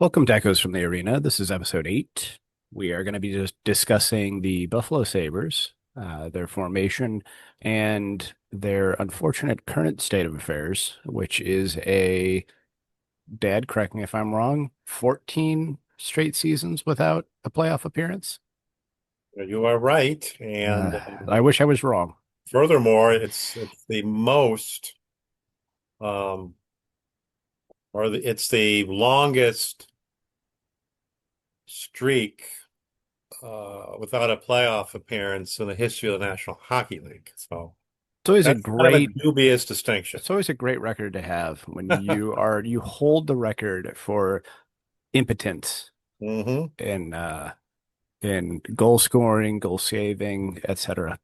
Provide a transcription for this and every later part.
Welcome to Echoes from the Arena. This is episode 8. We are going to be just discussing the Buffalo Sabres, their formation, and their unfortunate current state of affairs, which is Dad, correct me if I'm wrong, 14 straight seasons without a playoff appearance. You are right. And I wish I was wrong. furthermore, it's the most um it's the longest streak without a playoff appearance in the history of the National Hockey League. So It's always a that's kind of a great dubious distinction. it's always a great record to have when you hold the record for impotence Hmm. in goal scoring, goal saving, etc.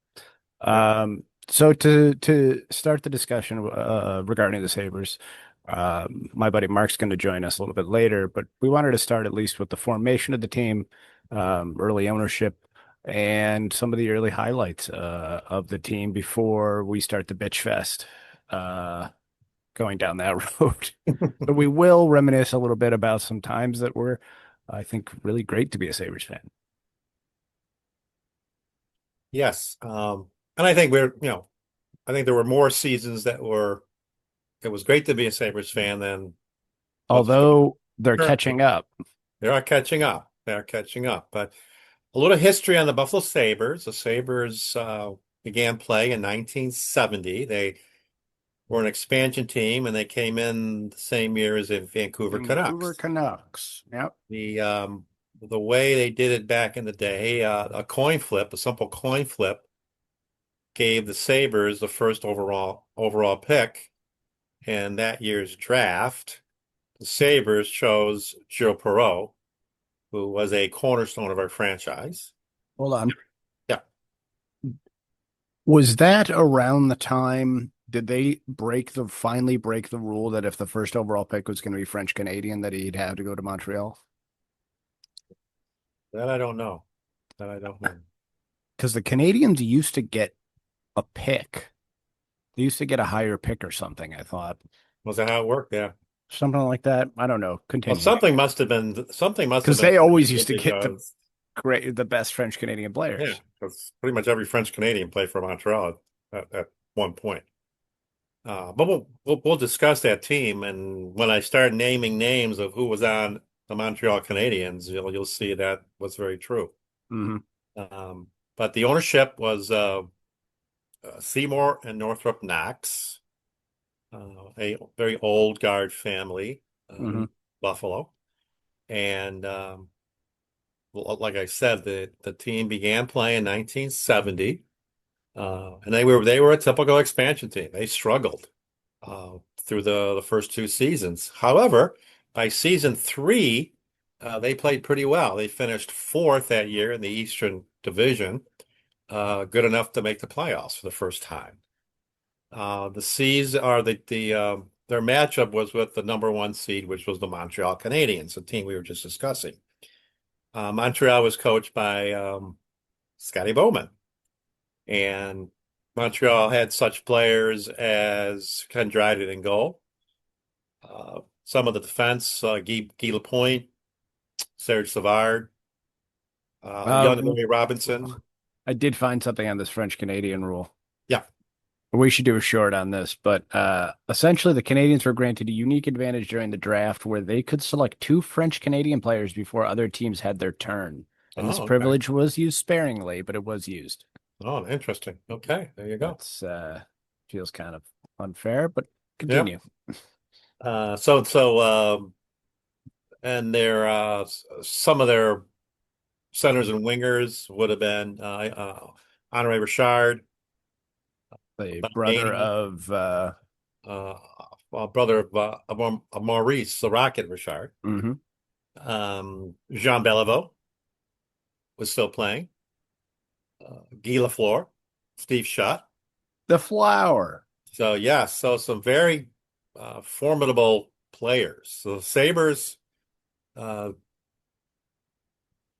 Yeah. So to start the discussion regarding the Sabres, my buddy Mark's going to join us a little bit later, but we wanted to start at least with the formation of the team, early ownership, and some of the early highlights of the team before we start the bitch fest going down that road. But we will reminisce a little bit about some times that were, I think, really great to be a Sabres fan. Yes. And I think I think there were more seasons it was great to be a Sabres fan than what's Although they're currently. catching up. They are catching up. They are catching up. But a little history on the Buffalo Sabres. The Sabres began play in 1970. They were an expansion team, and they came in the same year as the Vancouver Vancouver Canucks. Canucks. Yep. The way they did it back in the day, a coin flip, a simple coin flip, gave the Sabres the first overall pick in that year's draft. The Sabres chose Joe Perreault, who was a cornerstone of our franchise. Hold on. Yeah. Was that around the time did they finally break the rule that if the first overall pick was going to be French Canadian, that he'd have to go to Montreal? That I don't know. That I don't know. Because the Canadians used to get a pick. They used to get a higher pick or something, I thought. Was that how it worked? Yeah. Something like that. I don't know. Well, Continue. something must have Because been they always used connected to get because the best French Canadian yeah, players. because pretty much every French Canadian played for Montreal at one point. But we'll discuss that team, and when I start naming names of who was on the Montreal Canadiens, you'll see that was very true. Hmm. But the ownership was Seymour and Northrop Knox, a very old guard family Hmm. in Buffalo. And like I said, the team began playing in 1970, and they were a typical expansion team. They struggled through the first two seasons. However, by season three, they played pretty well. They finished fourth that year in the Eastern Division, good enough to make the playoffs for the first time. The C's are their matchup was with the number one seed, which was the Montreal Canadiens, the team we were just discussing. Montreal was coached by Scotty Bowman, and Montreal had such players as Ken Dryden in goal. Some of the defense, Guy Lapointe, Serge Savard, young Uh, Larry Robinson. I did find something on this French Canadian rule. Yeah. We should do a short on this, but essentially, the Canadians were granted a unique advantage during the draft where they could select two French Canadian players before other teams had their turn. And this Oh, okay. privilege was used sparingly, but it was used. Oh, interesting. Okay, there you go. That's feels kind of unfair, but Yeah. continue. So and some of their centers and wingers would have been Honoré Richard, The Bob brother Gainey, of uh, brother of Maurice, the Rocket Richard. mhm, Jean Beliveau was still playing. Guy Lafleur, Steve Shutt. the Flower. So yeah, so some very formidable players. So the Sabres uh,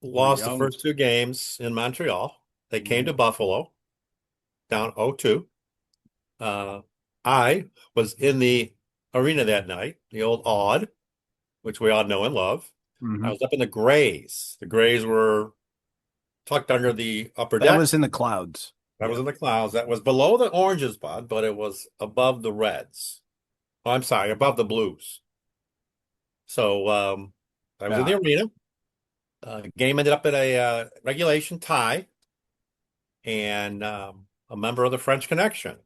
We're lost the young. first two games in Montreal. They came Mhm. to Buffalo down 0-2. Uh, I was in the arena that night, the old Odd, which we all know and love. I Hmm. was up in the Grays. The Grays were tucked under the upper That deck. was in the clouds. That was Yep. in the clouds. That was below the Oranges, bud, but it was above the Reds. Oh, I'm sorry, above the Blues. So I was in the Yeah. arena. Game ended up in a regulation tie, and a member of the French Connection,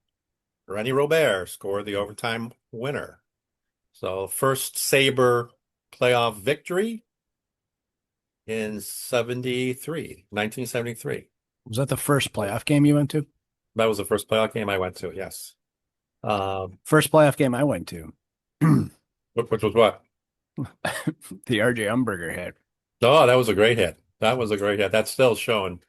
Rennie Robert, scored the overtime winner. So first Sabre playoff victory in 1973. Was that the first playoff game you went to? That was the first playoff game I went to, yes. First playoff game I went to. Which was what? The RJ Umberger hit. Oh, that was a great hit. That was a great hit. That's still showing.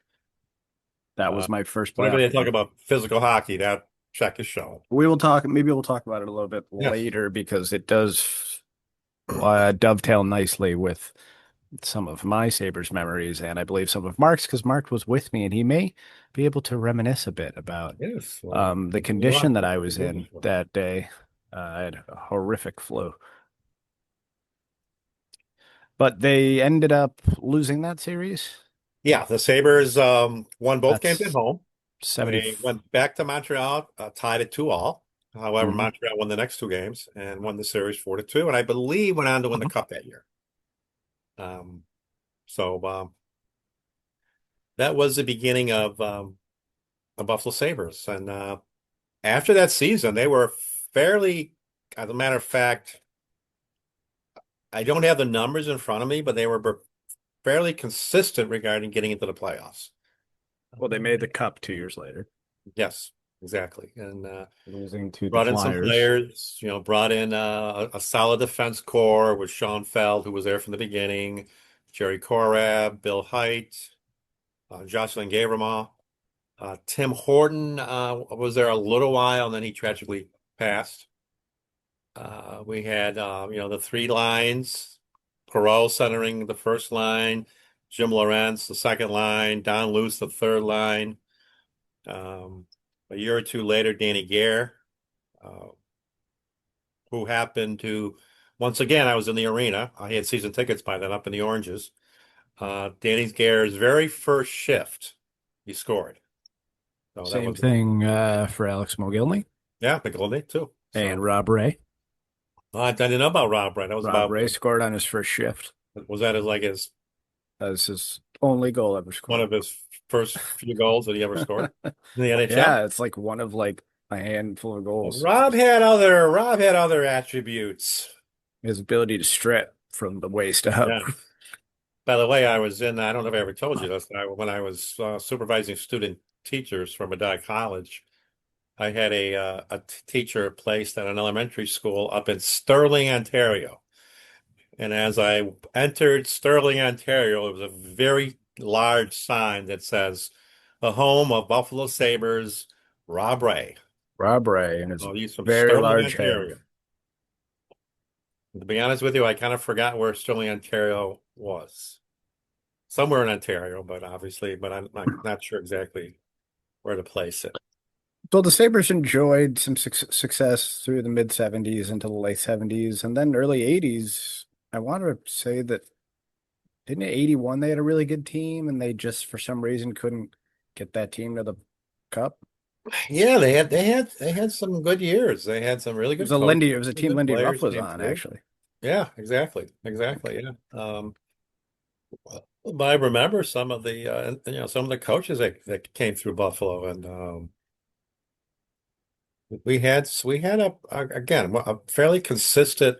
That Uh, was my first Whenever playoff they talk game. about physical hockey, that check is showing. We will talk, maybe we'll talk about it a little bit Yes. later because it does dovetail nicely with some of my Sabres memories and I believe some of Mark's because Mark was with me and he may be able to reminisce a bit about Yes. Well, the you condition want that to I do was this in one. that day. I had a horrific flu, but they ended up losing that series. Yeah, the Sabres won both games at That's home. 70. They went back to Montreal, tied it 2-all. However, Mhm. Montreal won the next two games and won the series 4-2, and I believe went on to win the cup that year. Um, so that was the beginning of the Buffalo Sabres. And after that season, they were fairly, as a matter of fact, I don't have the numbers in front of me, but they were fairly consistent regarding getting into the playoffs. Well, they made the cup 2 years later, Yes, exactly. And losing to the brought in some Flyers. players, brought in a solid defense core with Sean Feld, who was there from the beginning, Jerry Korab, Bill Height, Jocelyn Gavrima. Tim Horton was there a little while, and then he tragically passed. We had, the three lines, Perot centering the first line, Jim Lawrence, the second line, Don Luce, the third line. Um, a year or two later, Danny Gare, uh, who happened to, once again, I was in the arena. I had season tickets by then up in the Oranges. Danny Gare's very first shift, he scored. So that Same was, thing for Alex Mogilny yeah, the Golden Knight too. and So Rob Ray. I didn't know about Rob Brett. That was Rob about, Ray scored on his first shift was that his as his only goal ever one scored. of his first few goals that he ever scored in the NHL? Yeah, it's like one of like a handful of goals. Rob had other attributes. His ability to strip from the waist up. Yeah. By the way, I don't know if I ever told you this, when I was supervising student teachers from Medina College, I had a teacher placed at an elementary school up in Sterling, Ontario. And as I entered Sterling, Ontario, it was a very large sign that says, the home of Buffalo Sabres, Rob Ray. Rob Ray and his Oh, he's from very Sterling, large head. Ontario. To be honest with you, I kind of forgot where Sterling, Ontario was. Somewhere in Ontario, but I'm not sure exactly where to place it. So the Sabres enjoyed some success through the mid 70s into the late 70s and then early 80s. I want to say that didn't it 81 they had a really good team and they just for some reason couldn't get that team to the cup. Yeah, they had some good years. They had some really It was good a coaches, Lindy, it was a some team good Lindy Ruff players was came on through. actually. Yeah, exactly. Yeah. But I remember some of the coaches that came through Buffalo, and we had again a fairly consistent.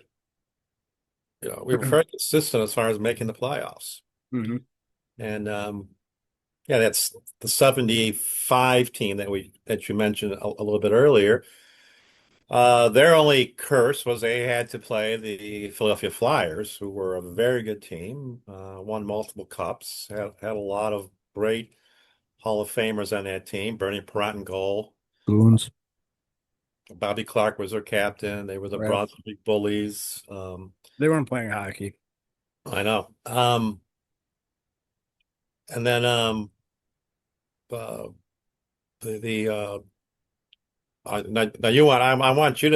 We were fairly consistent as far as making the playoffs, Hmm. and yeah, that's the 75 team that you mentioned a little bit earlier. Their only curse was they had to play the Philadelphia Flyers, who were a very good team, won multiple cups, had a lot of great Hall of Famers on that team. Bernie Perrott in goal. Goons. Bobby Clark was their captain. They were the Right. Broad Street Bullies. They weren't playing hockey. I know. And then uh, the now I want you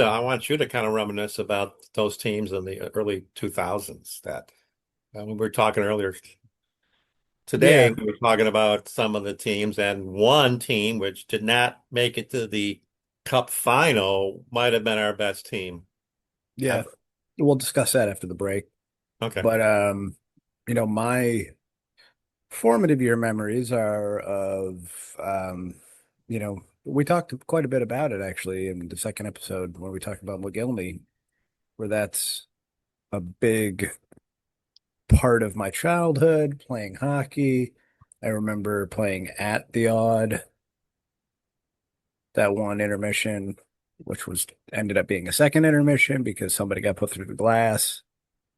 to kind of reminisce about those teams in the early 2000s that We were talking earlier today, Yeah, we were talking about some of the teams, and one team which did not make it to the Cup final might have been our best team yeah. ever. We'll discuss that after the break. Okay. But my formative year memories are of we talked quite a bit about it actually in the second episode when we talked about McGillney, where that's a big part of my childhood playing hockey. I remember playing at the odd that one intermission, which was ended up being a second intermission because somebody got put through the glass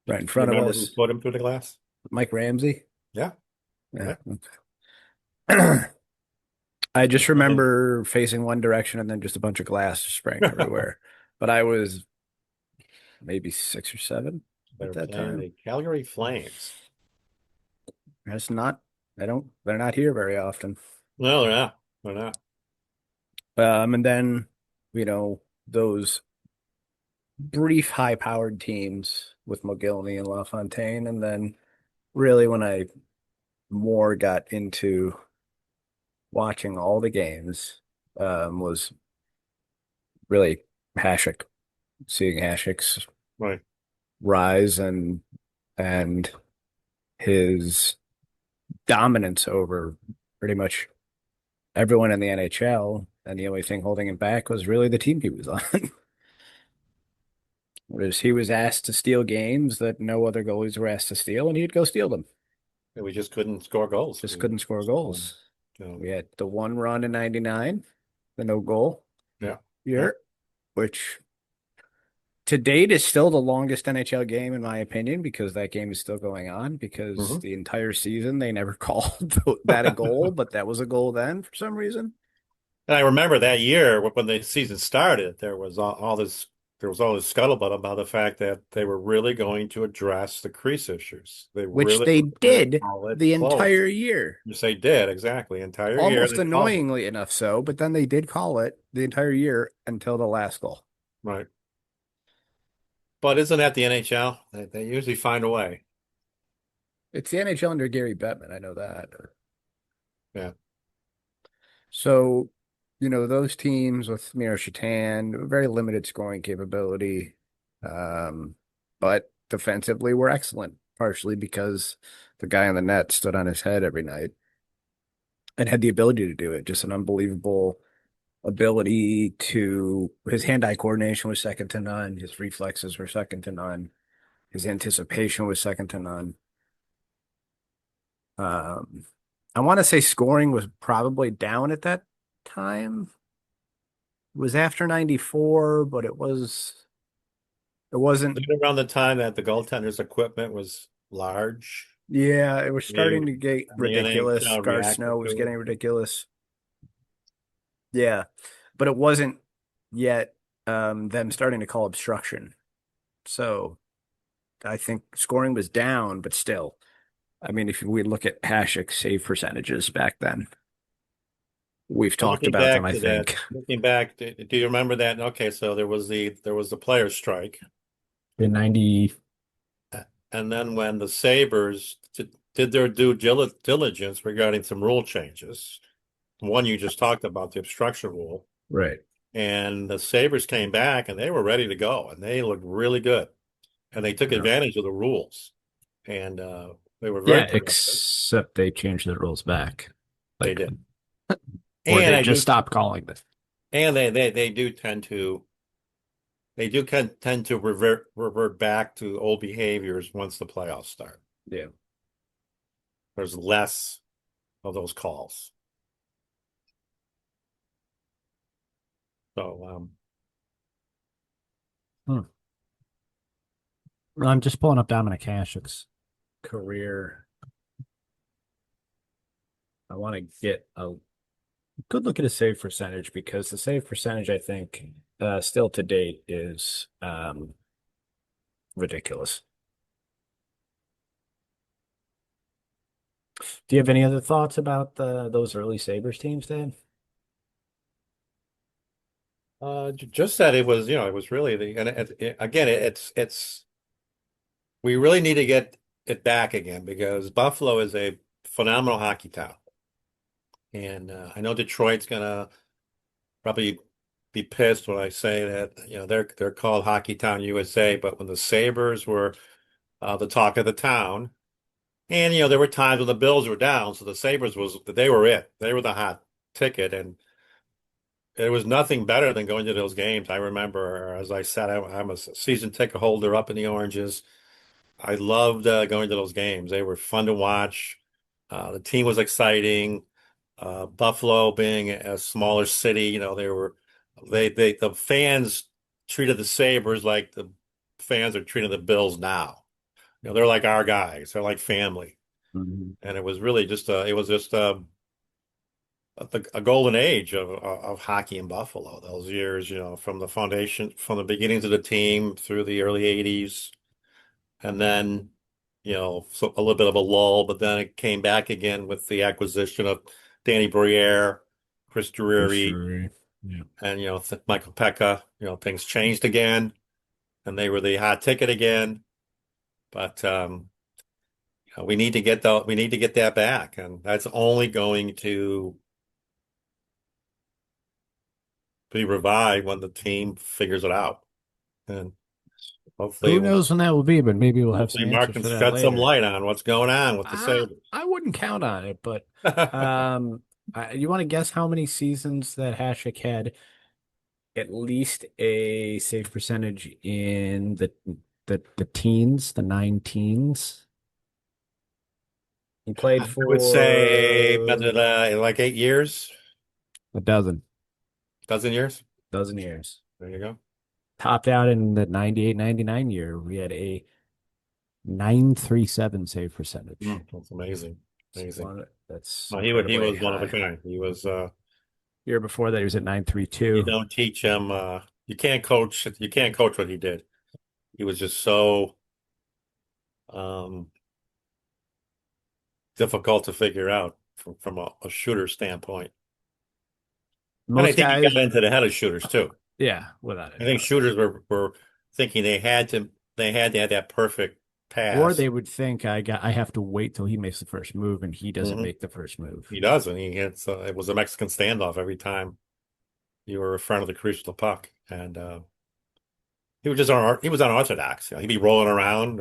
right in You front of remember who us. put him through the glass? Mike Ramsey. Yeah. Yeah. Yeah. I They just remember facing one direction and then just a bunch of glass spraying everywhere. But I was maybe 6 or 7 at were that playing time. the Calgary Flames. That's not, they're not here very often. No, they're not. They're not. And then, those brief high-powered teams with Mogilny and LaFontaine. And then really when I more got into watching all the games, was really Hasek, seeing Hasek's Right. rise and his dominance over pretty much everyone in the NHL. And the only thing holding him back was really the team he was on. Whereas he was asked to steal games that no other goalies were asked to steal, and he'd go steal them. And we just couldn't score goals. Just couldn't score goals. You know, We had the one run in '99, the no goal yeah. Yeah. year, which to date is still the longest NHL game in my opinion because that game is still going on because Hmm. the entire season they never called that a goal, but that was a goal then for some reason. And I remember that year when the season started, there was all this scuttlebutt about the fact that they were really going to address the crease issues. They Which really they were going to did call it the close. entire year. Yes, they did, exactly. Entire year Almost they called it. annoyingly enough so, but then they did call it the entire year until the last goal. Right. But isn't that the NHL? They usually find a way. It's the NHL under Gary Bettman, I know that. Yeah. So, those teams with Miro Shatan, very limited scoring capability, but defensively were excellent, partially because the guy on the net stood on his head every night and had the ability to do it. Just an unbelievable ability to, his hand-eye coordination was second to none. His reflexes were second to none. His anticipation was second to none. Um, I want to say scoring was probably down at that time. It was after 94, but it wasn't, Around the time that the goaltender's equipment was large, yeah, it was maybe starting to get the ridiculous. NHL Gar Snow reacted was to getting ridiculous. Yeah, but it wasn't yet them starting to call obstruction. So I think scoring was down, but still, I mean, if we look at Hasek's save percentages back then, we've it. talked about them, I think. Looking back, do you remember that? Okay, so there was the players' strike, In 90, and then when the Sabres did their diligence regarding some rule changes, one you just talked about, the obstruction rule, right. and the Sabres came back and they were ready to go, and they looked really good, and they took Yeah. advantage of the rules, and they were very Yeah, productive. except they changed the rules back. They Like, did, or and they I just do, stopped calling this. and they do tend to. They do tend to revert back to old behaviors once the playoffs start. Yeah. There's less of those calls. So Hmm. I'm just pulling up Dominic Hasek's career. I want to get a good look at his save percentage because the save percentage, I think, still to date is ridiculous. Do you have any other thoughts about those early Sabres teams, Dan? just that it was, it was really again, it's we really need to get it back again because Buffalo is a phenomenal hockey town. And I know Detroit's gonna probably be pissed when I say that, they're called Hockey Town USA, but when the Sabres were the talk of the town, and there were times when the Bills were down, so the Sabres they were it. They were the hot ticket, and there was nothing better than going to those games. I remember, as I said, I'm a season ticket holder up in the Oranges. I loved going to those games. They were fun to watch. The team was exciting. Buffalo being a smaller city, the fans treated the Sabres like the fans are treating the Bills now. They're like our guys. They're like family. Mhm. And it was really just a golden age of hockey in Buffalo. Those years, from the foundation, from the beginnings of the team through the early '80s, and then so a little bit of a lull, but then it came back again with the acquisition of Danny Briere, Chris For Drury, sure. Yeah. and Michael Pekka. Things changed again, and they were the hot ticket again. But we need to get that back, and that's only going to be revived when the team figures it out. And Who knows when that will be, but maybe we'll have some hopefully Mark answers can for that shed some later. light on what's going on with the Sabres. I wouldn't count on it, but um, you want to guess how many seasons that Hashik had at least a save percentage in the teens, the nine teens? He played I would say for like 8 years, a dozen years. dozen years. There you go. Topped out in the 98-99 year. We had a 937 save percentage. That's amazing. Amazing. That's No, he incredibly was one of a high. kind. He was Year before that, he was at you 932. don't teach him you can't coach what he did. He was just so um difficult to figure out from a shooter standpoint. And I Most think he got guys, into the head of shooters too. yeah, without a I think doubt. shooters were thinking they had to have that perfect Or pass. they would think I have to wait till he makes the first move, and he doesn't Hmm. make the first move. He does, and it was a Mexican standoff every time you were in front of the crease of the puck, and he was unorthodox. He'd be rolling around.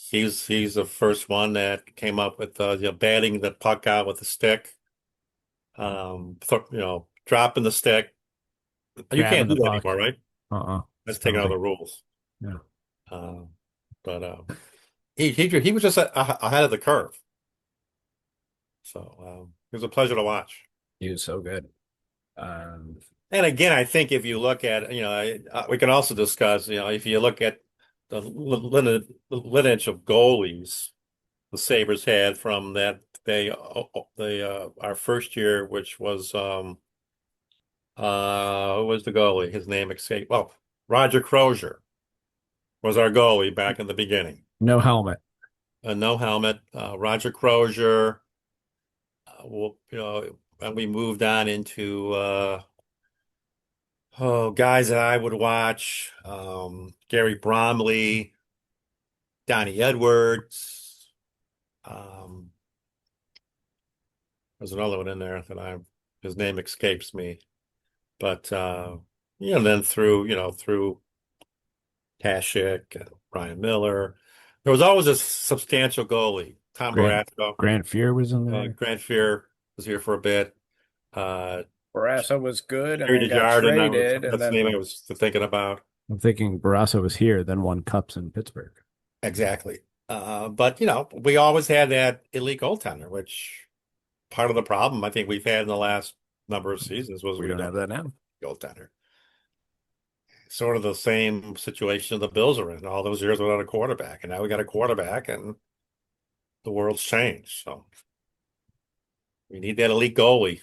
He's the first one that came up with batting the puck out with the stick, dropping the stick. You Grabbing can't the do that puck. anymore, right? It's That's a taken out of penalty. the rules. Yeah. Um, but he was just ahead of the curve. So it was a pleasure to watch. He was so good. Um, And again, I think if you look at, we can also discuss, if you look at the lineage of goalies the Sabres had from that our first year, which was who was the goalie? His name escaped. Well, Roger Crozier was our goalie back in the beginning. no helmet. No helmet. Roger Crozier. And we moved on into guys that I would watch. Gary Bromley, Donnie Edwards. Um, there's another one in there that his name escapes me. But then through Tashik and Brian Miller, there was always a substantial goalie. Tom Grant Barrasso, Grant Fuhr was in there. Grant Fuhr was here for a bit. Uh, Barrasso was good and Terry then got Desjardins, traded, and that's the then name I was thinking about. I'm thinking Barrasso was here, then won cups in Pittsburgh. Exactly. But we always had that elite goaltender, which part of the problem I think we've had in the last number of seasons was We we don't don't have that now. have a goaltender. Sort of the same situation the Bills are in all those years without a quarterback, and now we got a quarterback, and the world's changed. So we need that elite goalie.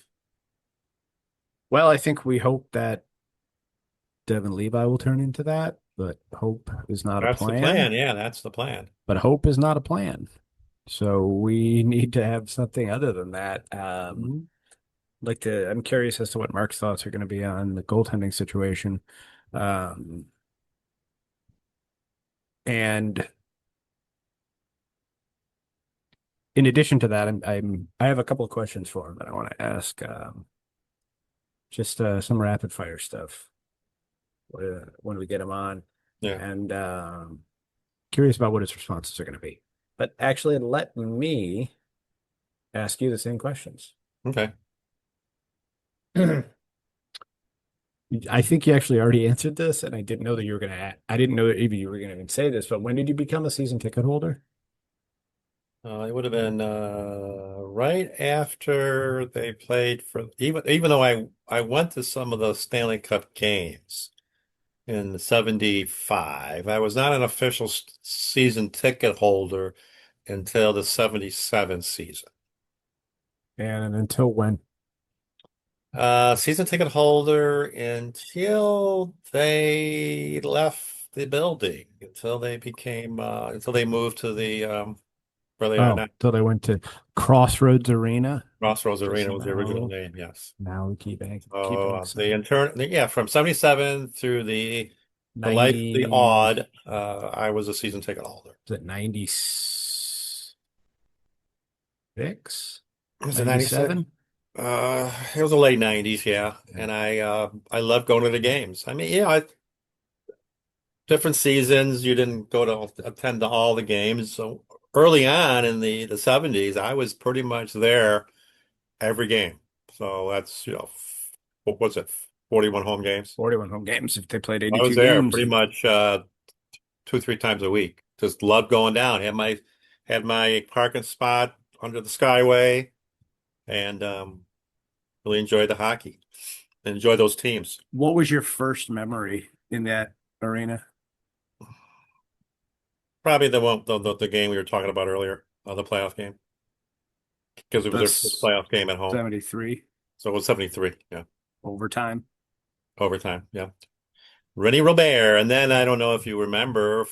Well, I think we hope that Devin Levi will turn into that, but hope is not a That's the plan. plan. Yeah, that's the plan. But hope is not a plan. So we need to have something other than that. Mhm. I'm curious as to what Mark's thoughts are going to be on the goaltending situation. Um, and in addition to that, I have a couple of questions for him that I want to ask. Just some rapid fire stuff when we get him on, Yeah. and curious about what his responses are going to be. But actually, let me ask you the same questions. Okay. I think you actually already answered this, and I didn't know that you were going to. I didn't know that even you were going to even say this. But when did you become a season ticket holder? It would have been right after they played for even though I went to some of the Stanley Cup games in '75. I was not an official season ticket holder until the '77 season. And until when? Season ticket holder until they left the building, until they moved to the where they are Oh, now. till they went to Crossroads Arena, Crossroads which is Arena was the original name, yes. now keeping So keeping the some intern, yeah, from '77 through the life of the 90. odd, I was a season ticket holder. Is it 96? Was it '96? 97? It was the late '90s, yeah, and I loved going to the games. I mean, different seasons, you didn't go to attend to all the games. So early on in the '70s, I was pretty much there every game. So that's, what was it, 41 home games? 41 home games. If they played I was 82 there games, pretty much two, three times a week. Just loved going down. Had my parking spot under the Skyway, and really enjoyed the hockey. Enjoy those teams. what was your first memory in that arena? Probably the game we were talking about earlier, the playoff game, because it was their first That's playoff game at home. 73 So it was '73. Yeah, overtime. overtime. Yeah, Rennie Robert, and then I don't know if you remember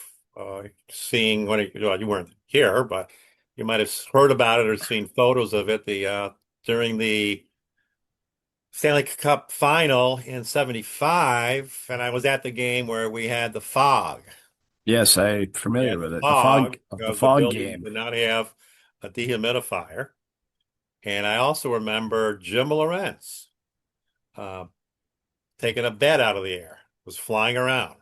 seeing well, you weren't here, but you might have heard about it or seen photos of it. The during the Stanley Cup final in '75, and I was at the game where we had the fog. Yes, I'm We familiar had the with it. The fog fog of the because the fog building game. did not have a dehumidifier. And I also remember Jim Lorentz uh, taking a bet out of the air, was flying around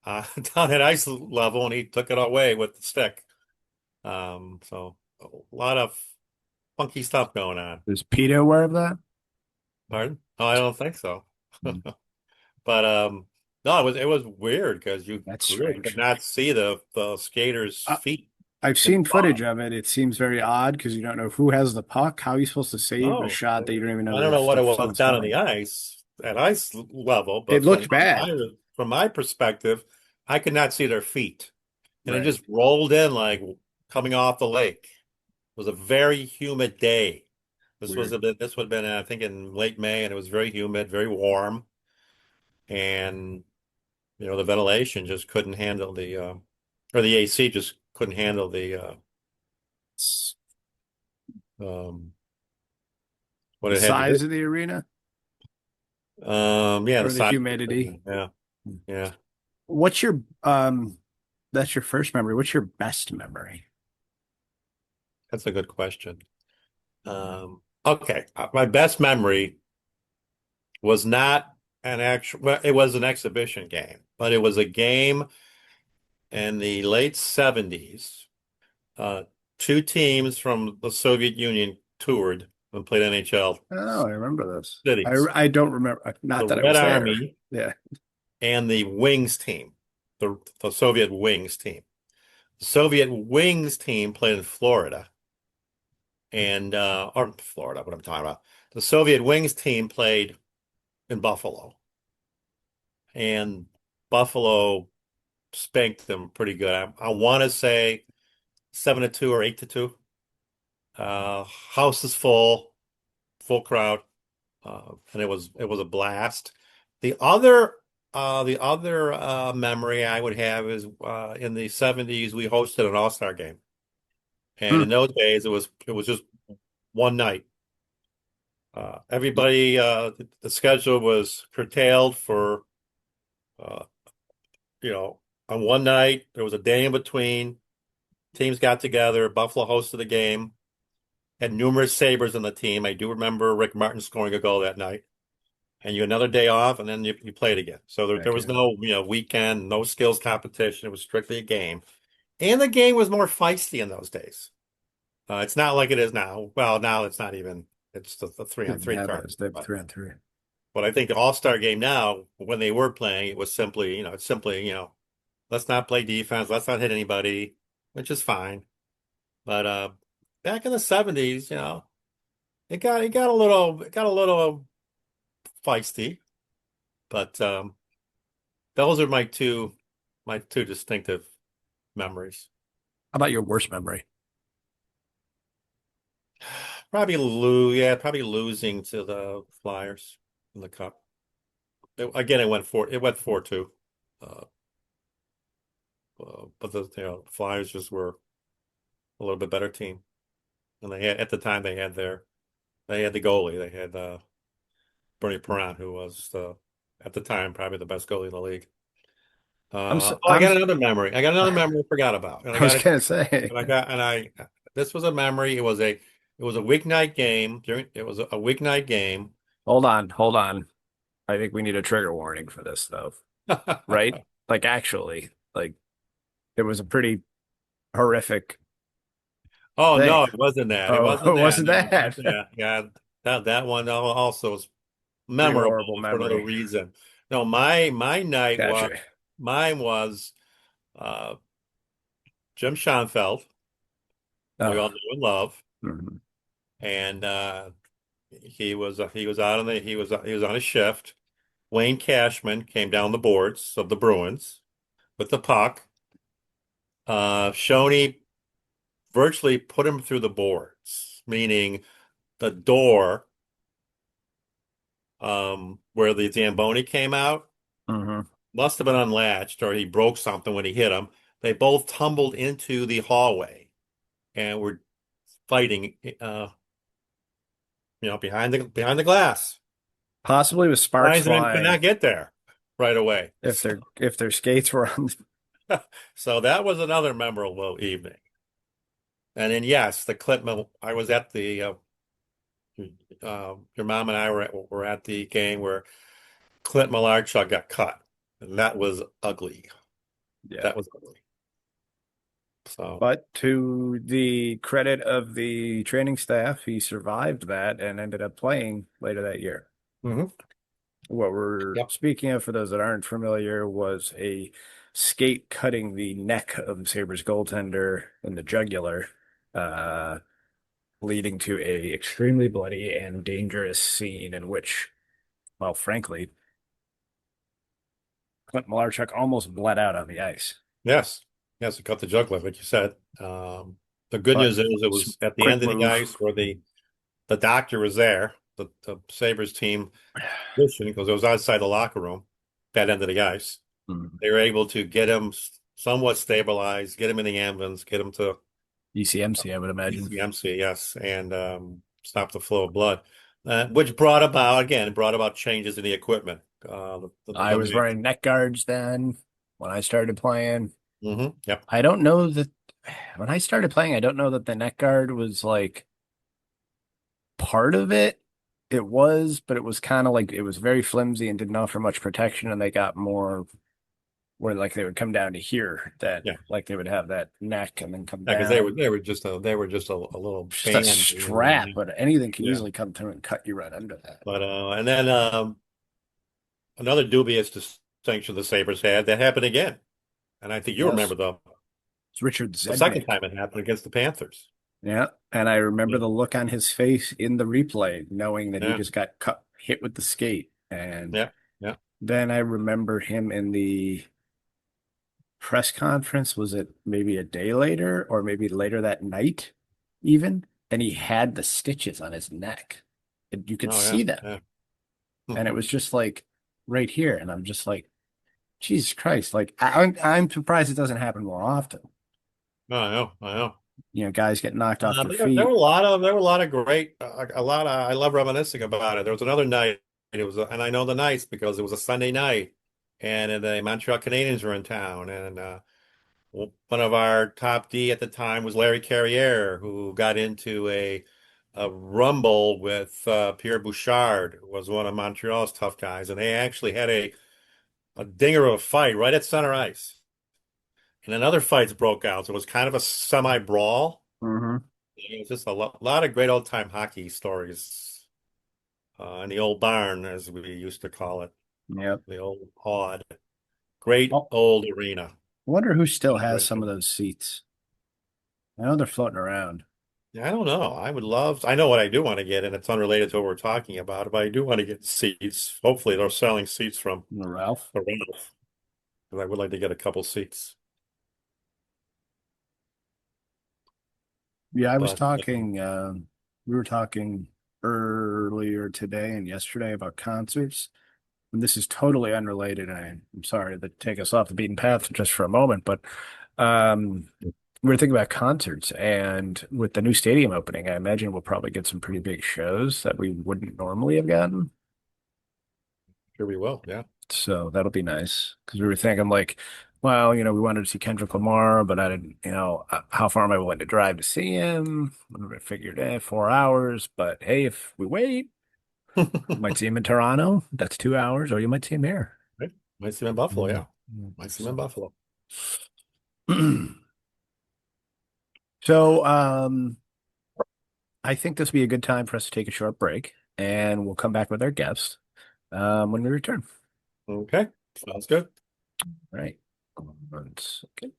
down at ice level, and he took it away with the stick. So a lot of funky stuff going on. Is Pete aware of that? Pardon? Oh, I don't think so. Mm. But no, it was weird because you That's really could strange. not see the skaters' Uh, feet I've in the seen fog. footage of it. It seems very odd because you don't know who has the puck. How are you supposed to save a No, shot that you don't even know I don't know there's what it stuff was someone's down on coming? the ice at ice level, It but looked bad. from my perspective, I could not see their feet, and it Right. just rolled in like coming off the lake. It was a very humid day. Weird. This would have been I think in late May, and it was very humid, very warm, and the ventilation just couldn't handle or the AC just couldn't handle um, what The it had to do. size of the arena Yeah, the or the size. humidity. Yeah, yeah, What's your that's your first memory. What's your best memory? that's a good question. Okay, my best memory was not well, it was an exhibition game, but it was a game in the late '70s. Uh, Two teams from the Soviet Union toured and played NHL Oh, I remember this. cities. I don't remember. The Not that I Red was there. Army Yeah. and the Wings team, the Soviet Wings team. The Soviet Wings team played in Florida, and or Florida, what I'm talking about. The Soviet Wings team played in Buffalo, and Buffalo spanked them pretty good. I want to say 7-2 or 8-2. House is full crowd, and it was a blast. The other memory I would have is in the '70s we hosted an All-Star game, and Hmm. in those days it was just one night. Everybody the schedule was curtailed for uh, you know on one night. There was a day in between. Teams got together. Buffalo hosted the game. Had numerous Sabres in the team. I do remember Rick Martin scoring a goal that night. And you had another day off, and then you played again. So there Heck was yeah. no weekend, no skills competition. It was strictly a game, and the game was more feisty in those days. It's not like it is now. Well, now it's not even. It's the three on Didn't three have card. those. They have 3-on-3. But I think the All-Star game now, when they were playing, it was simply, it's simply, let's not play defense, let's not hit anybody, which is fine. But back in the 70s, it got a little feisty. But those are my two distinctive memories. How about your worst memory? Probably losing to the Flyers in the Cup. Again, it went 4-2. Uh, but the Flyers just were a little bit better team. And they had at the time they had the goalie. They had Bernie Perron, who was at the time probably the best goalie in the league. I'm s I I'm got s- another memory. I got another memory I forgot about. And I I was got it gonna say. and I got and I this was a memory. It was a weeknight game. It was a weeknight game. Hold on, hold on. I think we need a trigger warning for this though, right? Like actually, like it was a pretty horrific Oh thing. no, it wasn't that. It Oh, wasn't it that. wasn't No, it wasn't that. that. Yeah, that one also is Pretty memorable horrible for another memory. reason. No, my night was Gotcha. mine was uh, Jim Schoenfeld, who we Oh, all know and love, mhm. and he was out on the he was on a shift. Wayne Cashman came down the boards of the Bruins with the puck. Shoney virtually put him through the boards, meaning the door where the Zamboni came out Mhm. must have been unlatched or he broke something when he hit him. They both tumbled into the hallway and were fighting behind the glass. Possibly with sparks Linesmen could flying not get there right away. if their skates were on. So that was another memorable evening. And then yes, the Clipman. I was at the your mom and I were at the game where Clint Malarchuk got cut, and that was ugly. Yeah. That was ugly. So But to the credit of the training staff, he survived that and ended up playing later that year. mhm. What we're Yep. speaking of, for those that aren't familiar, was a skate cutting the neck of the Sabres goaltender in the jugular, uh, leading to a extremely bloody and dangerous scene in which, well, frankly, Clint Malarchuk almost bled out on the ice. Yes. Yes, it cut the jugular, like you said. The good But news is it was at the quick end of the move. ice where the doctor was there, the Sabres team pushing because it was outside the locker room, that end of the ice. Hmm. They were able to get him somewhat stabilized, get him in the ambulance, get him to ECMC, I would imagine. ECMC, yes, and stop the flow of blood, which brought about changes in the equipment. I The was wearing neck guards then when I started playing. yep, I don't know that when I started playing, I don't know that the neck guard was like part of it. It was, but it was kind of like it was very flimsy and didn't offer much protection, and they got more where like they would come down to here that yeah, like they would have that neck and then come yeah, because they were down. they were just a little Just a band. strap, but anything can Yeah, easily come through and cut you right under that. but and then another dubious distinction the Sabres had that happened again, and I think you remember Yes. the It's Richard second Zednik. time it happened against the Panthers. Yeah. And I remember Yeah, the look on his face in the replay, knowing that he yeah, just got cut, hit with the skate. And yeah, yeah. then I remember him in the press conference. Was it maybe a day later or maybe later that night, even? And he had the stitches on his neck. And you could Oh yeah, see them. yeah. And it was just like right here. And I'm just like, Jesus Christ. Like, I'm surprised it doesn't happen more often. I know, I know. Guys get knocked off their There were feet. a lot of great I love reminiscing about it. There was another night. And I know the nights because it was a Sunday night, and the Montreal Canadiens were in town, and One of our top D at the time was Larry Carriere, who got into a rumble with Pierre Bouchard, who was one of Montreal's tough guys, and they actually had a dinger of a fight right at center ice. And then other fights broke out. So it was kind of a semi-brawl. Hmm. It was just a lot of great old-time hockey stories in the old barn, as we used to call it, Yep. the old pod. Great Oh, old arena. I wonder who still has some of Generation. those seats. I know they're floating around. Yeah, I don't know. I know what I do want to get, and it's unrelated to what we're talking about, but I do want to get seats. Hopefully they're selling seats from The Ralph. the Ralph, because I would like to get a couple seats. Yeah, I was But talking, we were talking earlier today and yesterday about concerts. And this is totally unrelated. And I'm sorry to take us off the beaten path just for a moment, but um, we were thinking about concerts. And with the new stadium opening, I imagine we'll probably get some pretty big shows that we wouldn't normally have gotten. sure we will. Yeah. So that'll be nice because we were thinking like, well, we wanted to see Kendrick Lamar, but I didn't, how far am I willing to drive to see him? I figured, 4 hours. But hey, if we wait, might see him in Toronto. That's 2 hours, or you might see him here. Right. Might see him in Buffalo. Mm. Yeah. Mm. Might see him in Buffalo. So, I think this will be a good time for us to take a short break, and we'll come back with our guests when we return. Okay. Sounds good. All right. 1 second.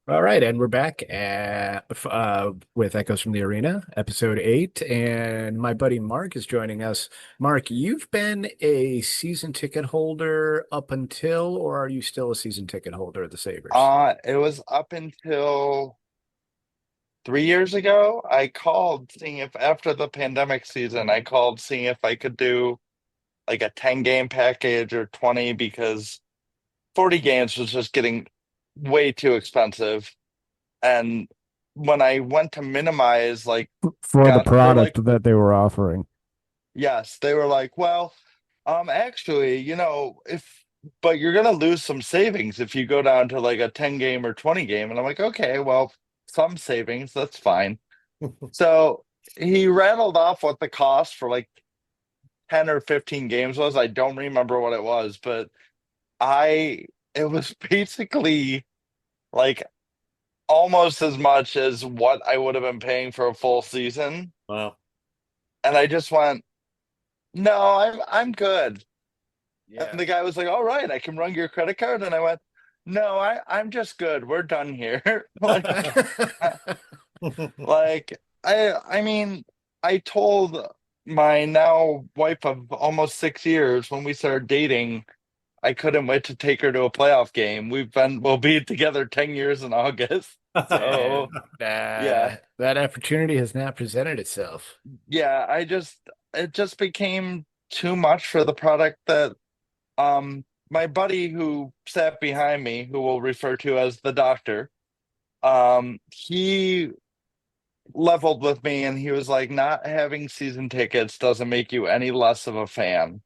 All right, and we're back with Echoes from the Arena, episode 8, and my buddy Mark is joining us. Mark, you've been a season ticket holder up until, or are you still a season ticket holder of the Sabres? It was up until 3 years ago. I called seeing if after the pandemic season, I called seeing if I could do like a 10 game package or 20 because 40 games was just getting way too expensive. And when I went to minimize, like, For the they're like, product that they were offering. yes, they were like, well, actually, but you're gonna lose some savings if you go down to like a 10 game or 20 game. And I'm like, okay, well, some savings, that's fine. So he rattled off what the cost for like 10 or 15 games was. I don't remember what it was, but it was basically like almost as much as what I would have been paying for a full season. Wow. And I just went, no, I'm good. And Yeah. the guy was like, all right, I can run your credit card. And I went, no, I'm just good. We're done here. Like I mean, I told my now wife of almost 6 years when we started dating, I couldn't wait to take her to a playoff game. We'll be together 10 years in August. And So yeah. that opportunity has not presented itself. Yeah, it just became too much for the product that my buddy who sat behind me, who we'll refer to as the doctor, he leveled with me and he was like, not having season tickets doesn't make you any less of a fan.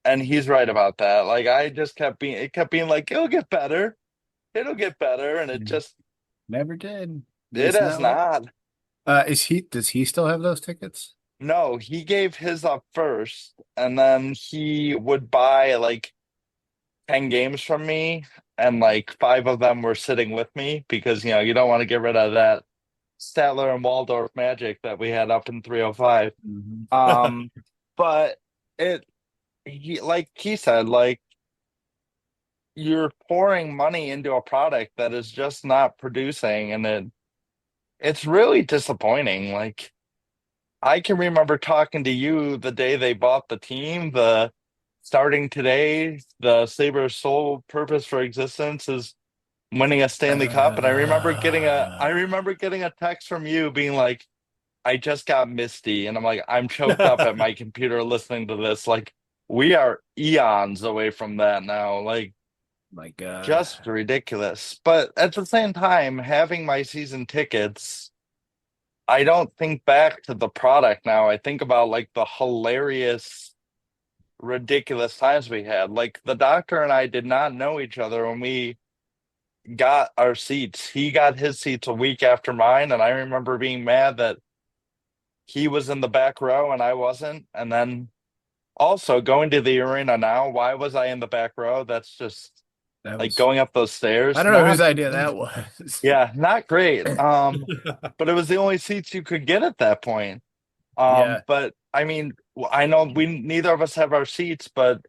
And he's right about that. Like I just it kept being like, it'll get better. It'll get better. And Mm. Never did. it It's has not. not. Does he still have those tickets? No, he gave his up first and then he would buy like 10 games from me. And like five of them were sitting with me because, you don't want to get rid of that Statler and Waldorf magic that we had up in 305. Mhm. Um, but it like he said, like you're pouring money into a product that is just not producing, and it's really disappointing. Like I can remember talking to you the day they bought the team, the starting today, the Sabres' sole purpose for existence is winning a Stanley Cup. And I Uh, remember getting a text from you being like, I just got misty, and I'm like, I'm choked up at my computer listening to this. Like, we are eons away from that now. Like, my God. just ridiculous. But at the same time, having my season tickets, I don't think back to the product now. I think about like the hilarious ridiculous times we had. Like the doctor and I did not know each other when we got our seats. He got his seats a week after mine, and I remember being mad that he was in the back row and I wasn't. And then also going to the arena now, why was I in the back row? That's just That like was, going up those I stairs. don't know whose idea that was. Yeah, not great. But it was the only seats you could get at that point. Yeah, But I mean, I know we neither of us have our seats, but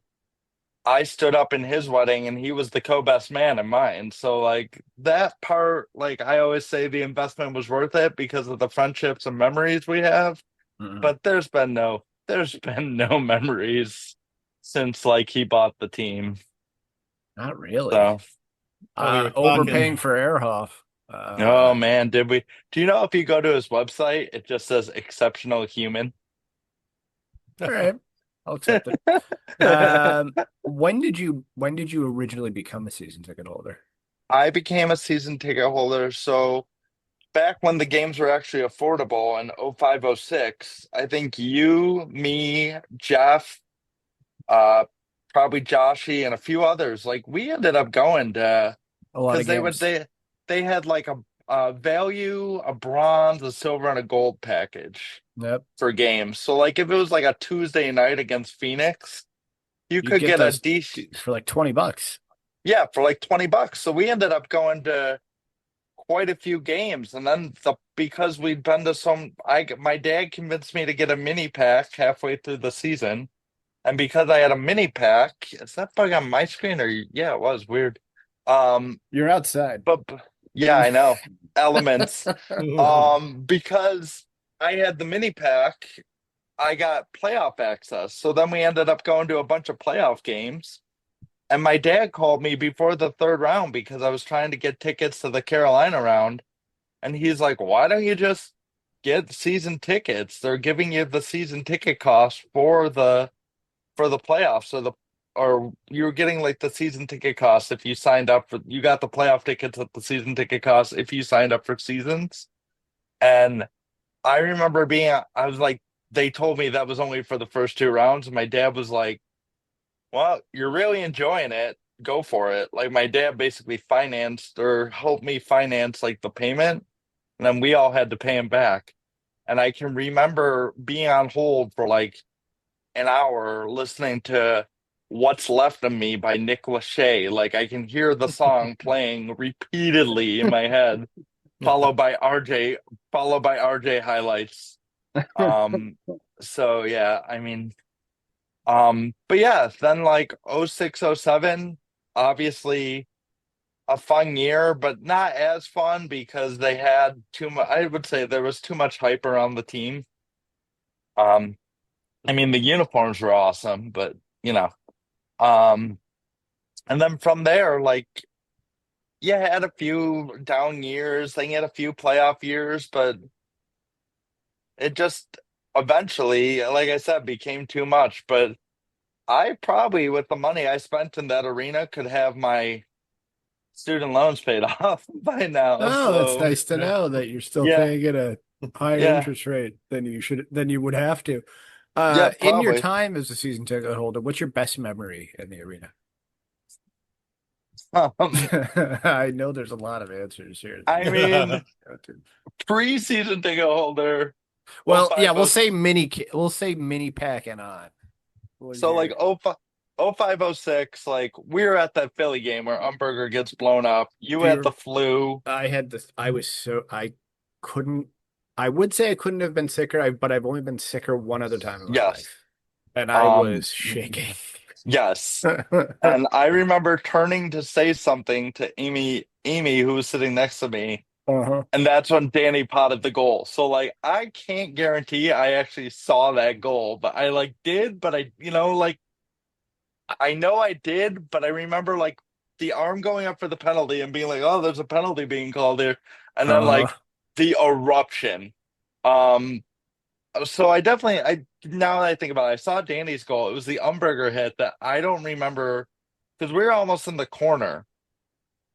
I stood up in his wedding and he was the co-best man in mine. So like that part, like I always say the investment was worth it because of the friendships and memories we have. mm, But there's been no memories since like he bought the team. not really. So Well, we were Overpaying talking. for Erhoff. oh man, did we do you know if you go to his website, it just says exceptional human? All right, I'll accept it. When did you originally become a season ticket holder? I became a season ticket holder, so back when the games were actually affordable in 0506, I think you, me, Jeff, uh, probably Joshy, and a few others, like we ended up going to A lot of because games. they had like a value, a bronze, a silver, and a gold package Yep. for games. So like if it was like a Tuesday night against Phoenix, you You'd could get get a those decent for like $20. yeah for like $20. So we ended up going to quite a few games, and then because we'd been to some, I my dad convinced me to get a mini pack halfway through the season, and because I had a mini pack, is that bug on my screen or yeah, it was weird. Um, You're outside. but yeah, I know elements. Because I had the mini pack, I got playoff access. So then we ended up going to a bunch of playoff games. And my dad called me before the third round because I was trying to get tickets to the Carolina round. And he's like, why don't you just get season tickets? They're giving you the season ticket cost for the playoffs or you were getting like the season ticket cost if you signed up for you got the playoff tickets at the season ticket cost if you signed up for seasons. And I remember I was like, they told me that was only for the first two rounds. And my dad was like, well, you're really enjoying it. Go for it. Like my dad basically financed or helped me finance like the payment. And then we all had to pay him back. And I can remember being on hold for like an hour listening to What's Left of Me by Nick Lachey. Like I can hear the song playing repeatedly in my head, followed by RJ, followed by RJ highlights. Um, so yeah, I mean, but yeah, then like 06, 07, obviously a fun year, but not as fun because they had too much, I would say there was too much hype around the team. Um, I mean, the uniforms were awesome, but you know, um, and then from there, like, yeah, had a few down years, then you had a few playoff years, but it just eventually, like I said, became too much. But I probably, with the money I spent in that arena, could have my student loans paid off by now. Oh, that's So nice to Yeah. know that you're still yeah, paying at a higher yeah, interest rate than you would have to. yeah, In your probably. time as a season ticket holder, what's your best memory in the arena? Um, I know there's a lot of answers here that I you could mean, go to. pre-season ticket holder, Well, yeah, 05, we'll say mini pack and on. What was so like your 05, 05, 06, like we were at that Philly game where Umberger gets blown up. You do had the you flu. I had this I was so I couldn't I would say I couldn't have been sicker, but I've only been sicker one other time in my Yes. life. And I Um, was shaking. yes. And I remember turning to say something to Amy, who was sitting next to me, Uh-huh. and that's when Danny potted the goal. So like I can't guarantee I actually saw that goal, but I like did, but like I know I did, but I remember like the arm going up for the penalty and being like, "Oh, there's a penalty being called here," and then Uh-huh. like the eruption. Um, so I definitely, I now that I think about it, I saw Danny's goal. It was the Umberger hit that I don't remember because we were almost in the corner,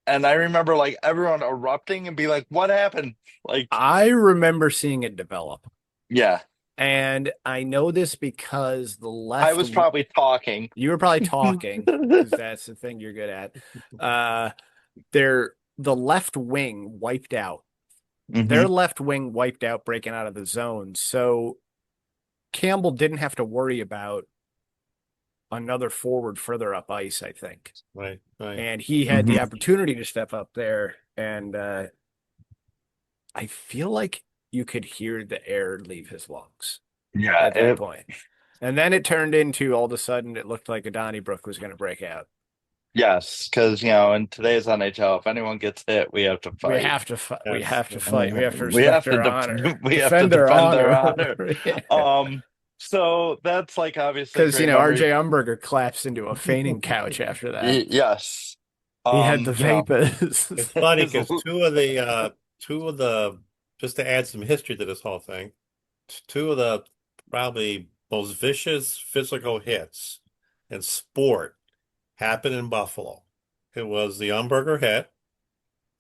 and I remember like everyone erupting and be like, "What happened?" Like, I remember seeing it develop. yeah, And I know this because the I left, was probably talking. you were probably talking because that's the thing you're good at. Uh, the left wing wiped out. Hmm. Their left wing wiped out breaking out of the zone. So Campbell didn't have to worry about another forward further up ice, I think. Right, right. And he had the Hmm. opportunity to step up there. And I feel like you could hear the air leave his lungs Yeah, at that point. And then it turned into all of a sudden it looked like a Donnybrook was going to break out. yes, because in today's NHL, if anyone gets hit, we have to We fight. have to fight. We Yes, have to yes. fight. We have to We have respect to our honor. we have to Defend our defend their honor. honor. So that's like obviously Because, great RJ memory. Umberger collapsed into a fainting couch after that. Yes. He had the You know, vapors. It's funny his because two of the just to add some history to this whole thing, two of the probably most vicious physical hits in sport happened in Buffalo. It was the Umberger hit,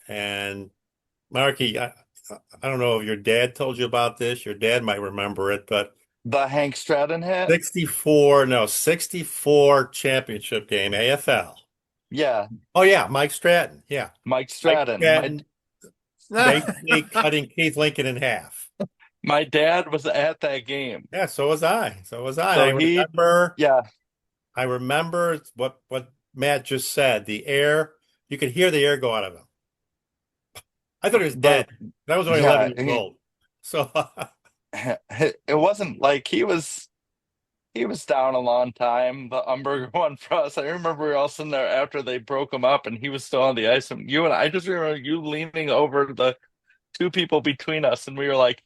and Marky, I don't know if your dad told you about this. Your dad might remember it, but the Hank Stratton hit. 64 championship game, AFL. Yeah, Oh yeah, Mike Stratton. Yeah. Mike Mike Stratton. Stratton basically cutting Keith Lincoln in half. My dad was at that game. Yeah, so was I. So was I. And So yeah, I remember what Matt just said. The air, you could hear the air go out of him. I thought he was but dead. I was only 11 yeah, years old. So it wasn't like he was down a long time. The Umberger one for us. I remember we were all sitting there after they broke him up, and he was still on the ice. And I just remember you leaning over the two people between us, and we were like,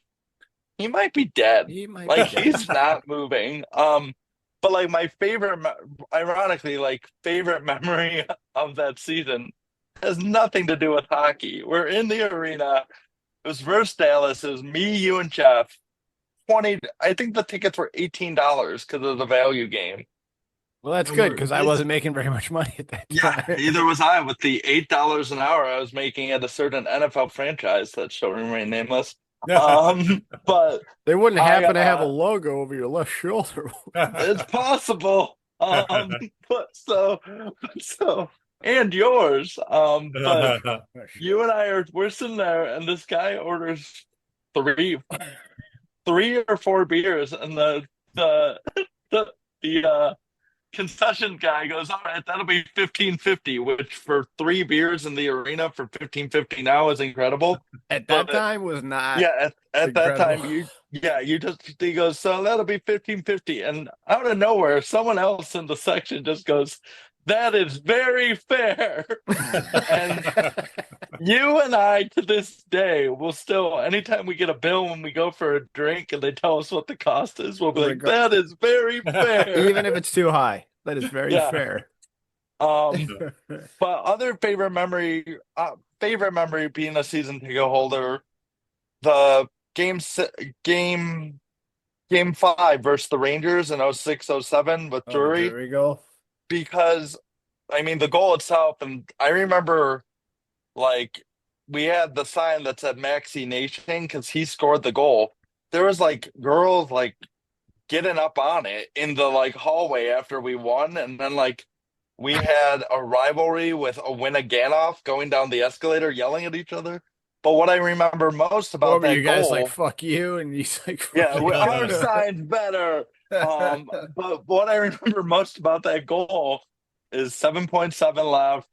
he might be dead. He might be Like dead. he's not moving. But like my ironically, like favorite memory of that season has nothing to do with hockey. We're in the arena. It was versus Dallas. It was me, you, and Jeff. 20, I think the tickets were $18 because of the value game. Well, that's And good we're because I wasn't making very much money at that yeah, time. either was I with the $8 an hour I was making at a certain NFL franchise that shall remain nameless. But They wouldn't I happen to have a logo over your left shoulder. it's possible. But so and yours. But you and we're sitting there and this guy orders three three or four beers and the the the concession guy goes, all right, that'll be 15.50, which for three beers in the arena for 15.50 now is incredible. At that But time was not yeah, at that incredible. time you just he goes, so that'll be 15.50. And out of nowhere, someone else in the section just goes, that is very fair. And you and I to this day will still, anytime we get a bill when we go for a drink and they tell us what the cost is, we'll be like, Reg- that is very fair. Even if it's too high, that is very Yeah. fair. Um, but other favorite memory being a season ticket holder, the game game 5 versus the Rangers in 06-07 with Oh, Drury, there we go. because I mean the goal itself, and I remember like we had the sign that said Maxi Nation because he scored the goal. There was like girls like getting up on it in the like hallway after we won, and then like we had a rivalry with a Winnaganoff going down the escalator yelling at each other. But what I remember most What about were you that guys like? goal, Fuck you, and he's like, fuck yeah, our you. sign's better. But what I remember most about that goal is 7.7 left,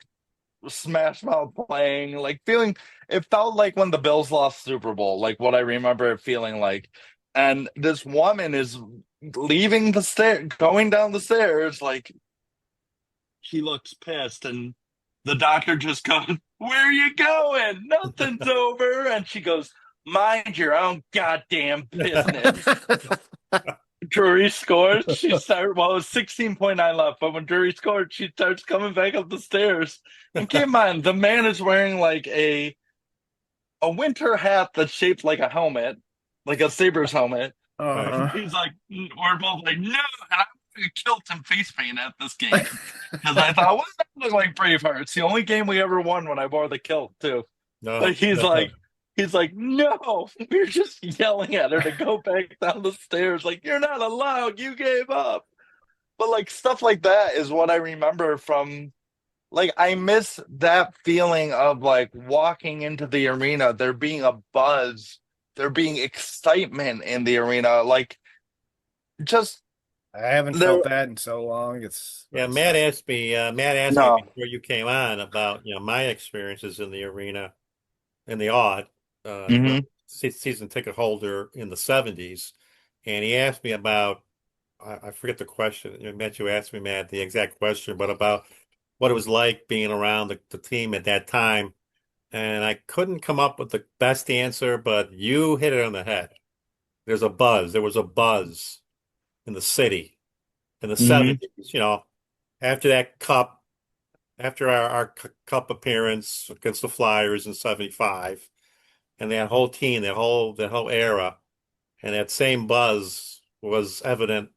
smash mouth playing, like feeling it felt like when the Bills lost Super Bowl, like what I remember it feeling like. And this woman is leaving the stair, going down the stairs, like she looks pissed, and the doctor just goes, where are you going? Nothing's over. And she goes, mind your own goddamn business. Drury scores. Well, it was 16.9 left, but when Drury scored, she starts coming back up the stairs. And keep in mind, the man is wearing like a winter hat that's shaped like a helmet, like a Sabres helmet. Uh-huh. He's like, we're both like, no. And I'm going to kill some face paint at this game because I thought, what does that look like Braveheart? It's the only game we ever won when I wore the kilt, too. No, Like, he's no. like, He's like, no, we are just yelling at her to go back down the stairs. Like, you're not allowed. You gave up. But like stuff like that is what I remember from like I miss that feeling of like walking into the arena, there being a buzz, there being excitement in the arena. Like just I haven't there felt that in so long. Yeah, It's tough. Matt asked me no. before you came on about, my experiences in the arena in the odd, Hmm. season ticket holder in the 70s. And he asked me about, I forget the question. Matt, you asked me, Matt, the exact question, but about what it was like being around the team at that time. And I couldn't come up with the best answer, but you hit it on the head. There's a buzz. There was a buzz in the city in the Hmm. 70s, after that cup, after our cup appearance against the Flyers in 75, and that whole team, that whole era, and that same buzz was evident,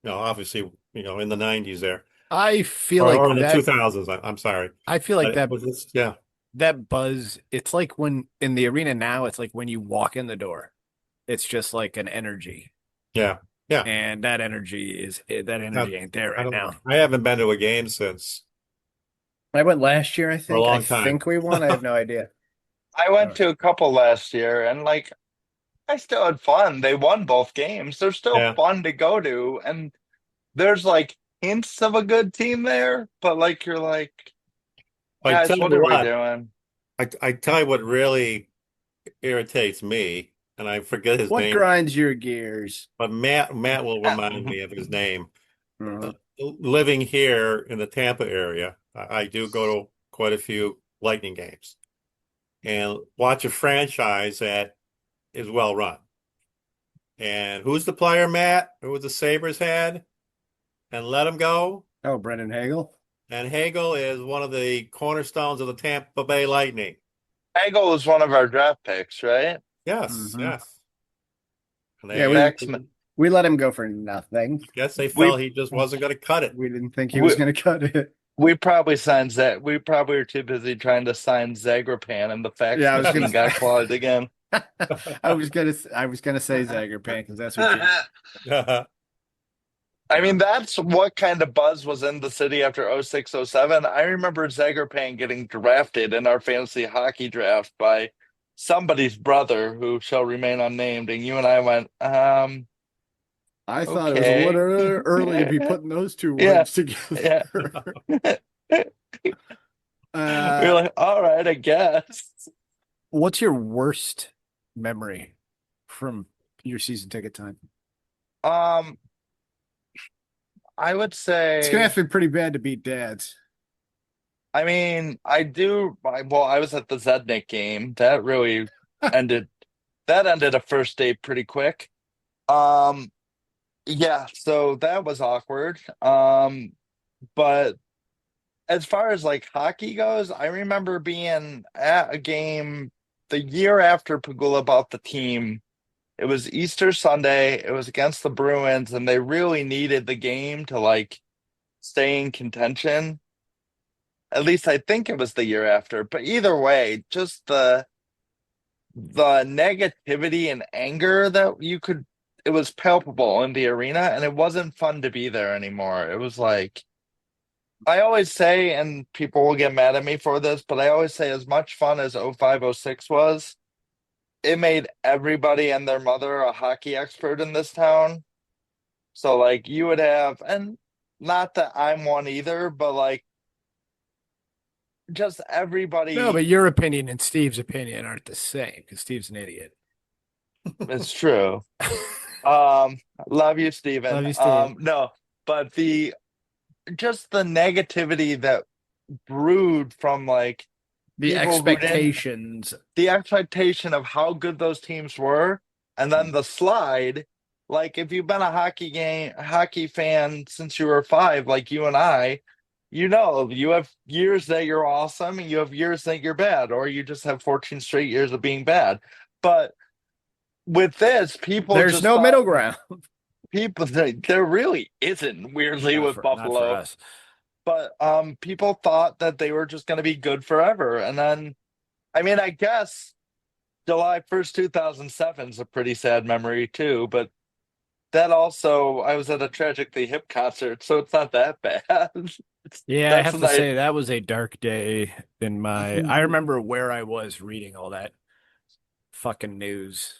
obviously, in the 90s there. I feel Or like in the that. 2000s. I'm sorry. I feel like But it that was just, yeah, that buzz. It's like when in the arena now. It's like when you walk in the door. It's just like an energy, yeah, yeah. and that I, energy ain't there I right don't, now. I haven't been to a game since I went last year, I for a think. I long time. think we won. I have no idea. I All went right. to a couple last year and like I still had fun. They won both games. They're still Yeah. fun to go to. And there's like hints of a good team there, but like you're like, I guys, tell what you are we what, doing? I tell you what really irritates me, and I forget his What name, grinds your gears? but Matt will remind me of his name. Uh, Living here in the Tampa area, I do go to quite a few Lightning games and watch a franchise that is well run. And who's the player, Matt, who the Sabres had and let him go? oh, Brendan Hagel. And Hagel is one of the cornerstones of the Tampa Bay Lightning. Angle was one of our draft picks, right? Yes, Hmm. yes. And Yeah, they, we let him go for nothing. I guess they We felt he just wasn't going to cut it. We didn't think he was we going to cut it. we probably signed Zach. We probably were too busy trying to sign Zagrapan, and the fax Yeah, I was gonna. machine got clogged again. I was gonna say Zagerpan because that's what you. I mean, that's what kind of buzz was in the city after 06, 07. I remember Zagrapan getting drafted in our fantasy hockey draft by somebody's brother who shall remain unnamed. And you and I went, I thought it was a little okay. early to be putting those two Yeah, words yeah. together. We were uh, like, all right, I guess. what's your worst memory from your season ticket time? Um, I would It's gonna have say, to be pretty bad to beat Dad's. I mean, well, I was at the Zednik game. Ended, that ended a first date pretty quick. Um, yeah, so that was awkward. But as far as like hockey goes, I remember being at a game the year after Pagula bought the team. It was Easter Sunday. It was against the Bruins, and they really needed the game to like stay in contention. At least I think it was the year after. But either way, just the negativity and anger that you could it was palpable in the arena, and it wasn't fun to be there anymore. It was like I always say, and people will get mad at me for this, but I always say as much fun as 05, 06 was, it made everybody and their mother a hockey expert in this town. So like you would have, and not that I'm one either, but like just No, everybody. but your opinion and Steve's opinion aren't the same because Steve's an idiot. It's true. Love you, Love Steven. you, Steve. No, but the just the negativity that brewed from like The people who didn't expectations. the expectation of how good those teams were, and then the slide. Like if you've been a hockey fan since you were five, like you and I, you have years that you're awesome and you have years that you're bad, or you just have 14 straight years of being bad. But with this, people There's just no thought middle ground. there really isn't, weirdly, with Not for Buffalo. us. But people thought that they were just going to be good forever, and then I mean, I guess July 1st, 2007 is a pretty sad memory too, but that also I was at a Tragically Hip concert, so it's not that bad. Yeah, I That's have a to night. say that was a dark day in my. I remember where I was reading all that fucking news.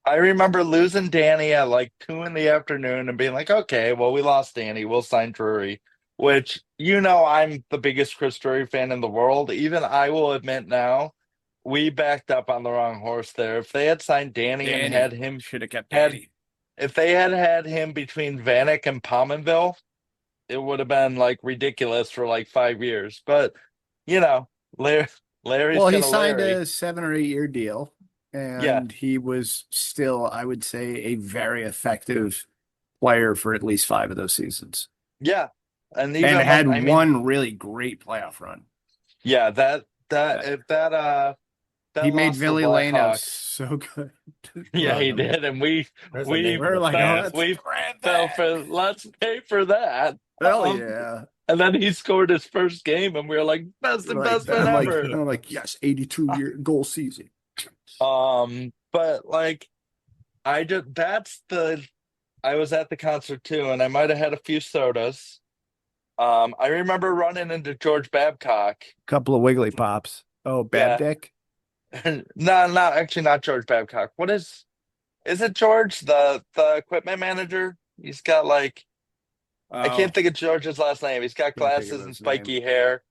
I remember losing Danny at like 2 in the afternoon and being like, okay, well, we lost Danny. We'll sign Drury, which, I'm the biggest Chris Drury fan in the world. Even I will admit now, we backed up on the wrong horse there. If they had signed Danny and Danny should have kept had, Danny. if they had him between Vanek and Pominville, it would have been like ridiculous for like 5 years. But, you know, Larry, Larry's Well, he gonna signed Larry. a 7 or 8 year deal, Yeah. and he was still, I would say, a very effective player for at least 5 of those seasons, Yeah. And and even like, had I mean, one really great playoff run. yeah, that Uh, if that He that made lost to the Billy Lanos Blackhawks. so good. Yeah, he did, and we There's a name we for We're the like, oh, fans. let's we grab fell that. for let's pay for that. Hell yeah. And then he scored his first game, and we were like, best Right. investment ever. I'm like, yes, 82 year goal season. But like I was at the concert too, and I might have had a few sodas. I remember running into George Babcock. Couple of Wiggly Pops. Oh, Yeah, Babdick. no, actually not George Babcock. Is it George, the equipment manager? He's got like I Oh, can't think of George's last name. He's got couldn't think of glasses and his name. spiky hair.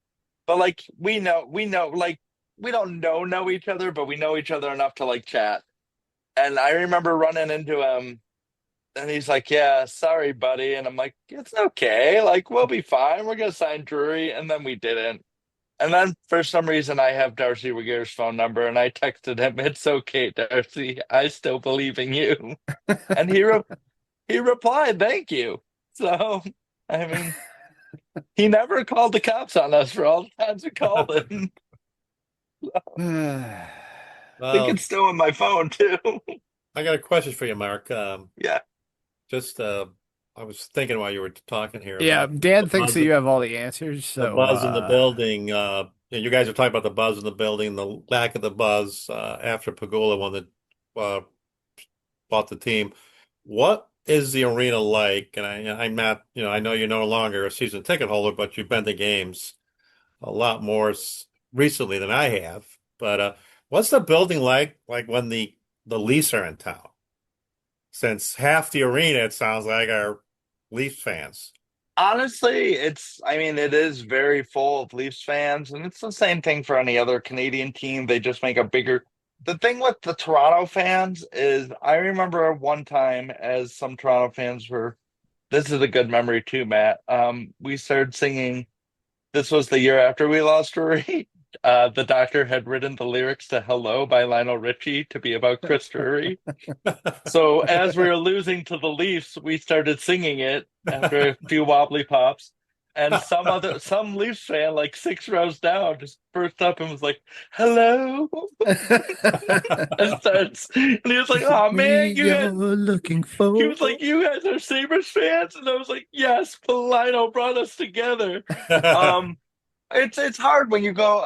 But like we know like we don't know each other, but we know each other enough to like chat. And I remember running into him and he's like, "Yeah, sorry, buddy." And I'm like, "It's okay. Like we'll be fine. We're gonna sign Drury." And then we didn't. And then for some reason I have Darcy Regeer's phone number and I texted him, "It's okay, Darcy. I still believe in you." And he replied, "Thank you." So, I mean, he never called the cops on us for all the times we called him. I think Well, it's still in my phone too. I got a question for you, Mark. Yeah. Just I was thinking while you were talking here Yeah, about Dan the thinks that you have all the answers. the So, buzz in the building. You guys are talking about the buzz in the building, the lack of the buzz after Pagula won uh, bought the team. What is the arena like? And I'm not, I know you're no longer a season ticket holder, but you've been to games a lot more recently than I have. But what's the building like when the Leafs are in town? Since half the arena, it sounds like, are Leafs fans. Honestly, I mean, it is very full of Leafs fans, and it's the same thing for any other Canadian team. They just make a bigger. The thing with the Toronto fans is, I remember one time as some Toronto fans were, this is a good memory too, Matt. We started singing. This was the year after we lost Drury. The Doctor had written the lyrics to "Hello" by Lionel Richie to be about Chris Drury. So as we were losing to the Leafs, we started singing it after a few wobbly pops. And some Leafs fan, like 6 rows down, just burst up and was like, "Hello," and he was like, "Oh man, we are looking he for. was like, you guys are Sabres fans," and I was like, "Yes, Polino brought us together." Um, it's hard when you go.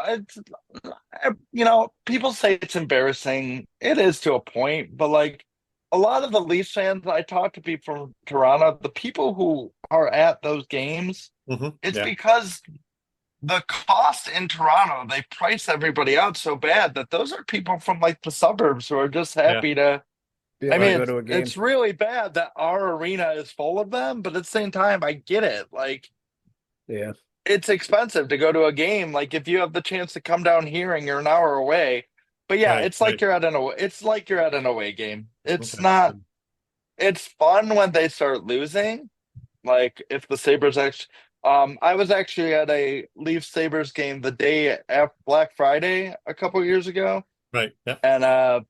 People say it's embarrassing. It is to a point, but like a lot of the Leafs fans, I talk to people from Toronto, the people who are at those games, it's Yeah, because the cost in Toronto, they price everybody out so bad that those are people from like the suburbs who are just yeah, happy to. Be I able to mean, go it's to a game. it's really bad that our arena is full of them, but at the same time, I get it. Like Yeah. it's expensive to go to a game. Like if you have the chance to come down here and you're an hour away. But yeah, right, it's like right. you're at an away game. It's Okay. not it's fun when they start losing. Like if the Sabres actually I was actually at a Leafs Sabres game the day after Black Friday a couple years ago. Right. Yeah. And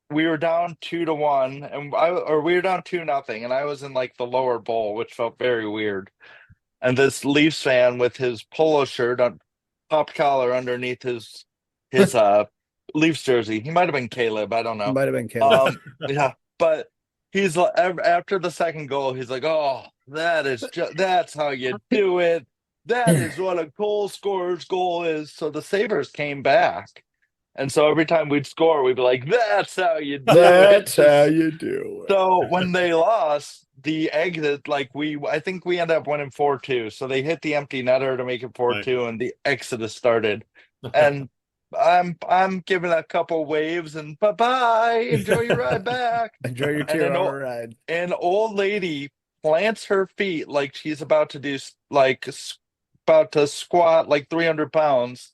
we were down 2-1 or we were down 2-0 and I was in like the lower bowl, which felt very weird. And this Leafs fan with his polo shirt on popped collar underneath his Leafs jersey. He might have been Caleb, I don't know. Might have been Caleb. Yeah, but he's like after the second goal, he's like, "Oh, that's how you do it. That is what a goal scorer's goal is." So the Sabres came back, And so every time we'd score, we'd be like, "That's how you do it." That's how Just you do so when they lost the exit, like I think we ended up winning 4-2. So they hit the empty netter to make it Right. 4-2, and the exodus started. And I'm giving a couple waves and bye bye, enjoy your ride it. back. Enjoy your And two-hour ride. an old lady plants her feet like she's about to do like about to squat like 300 pounds,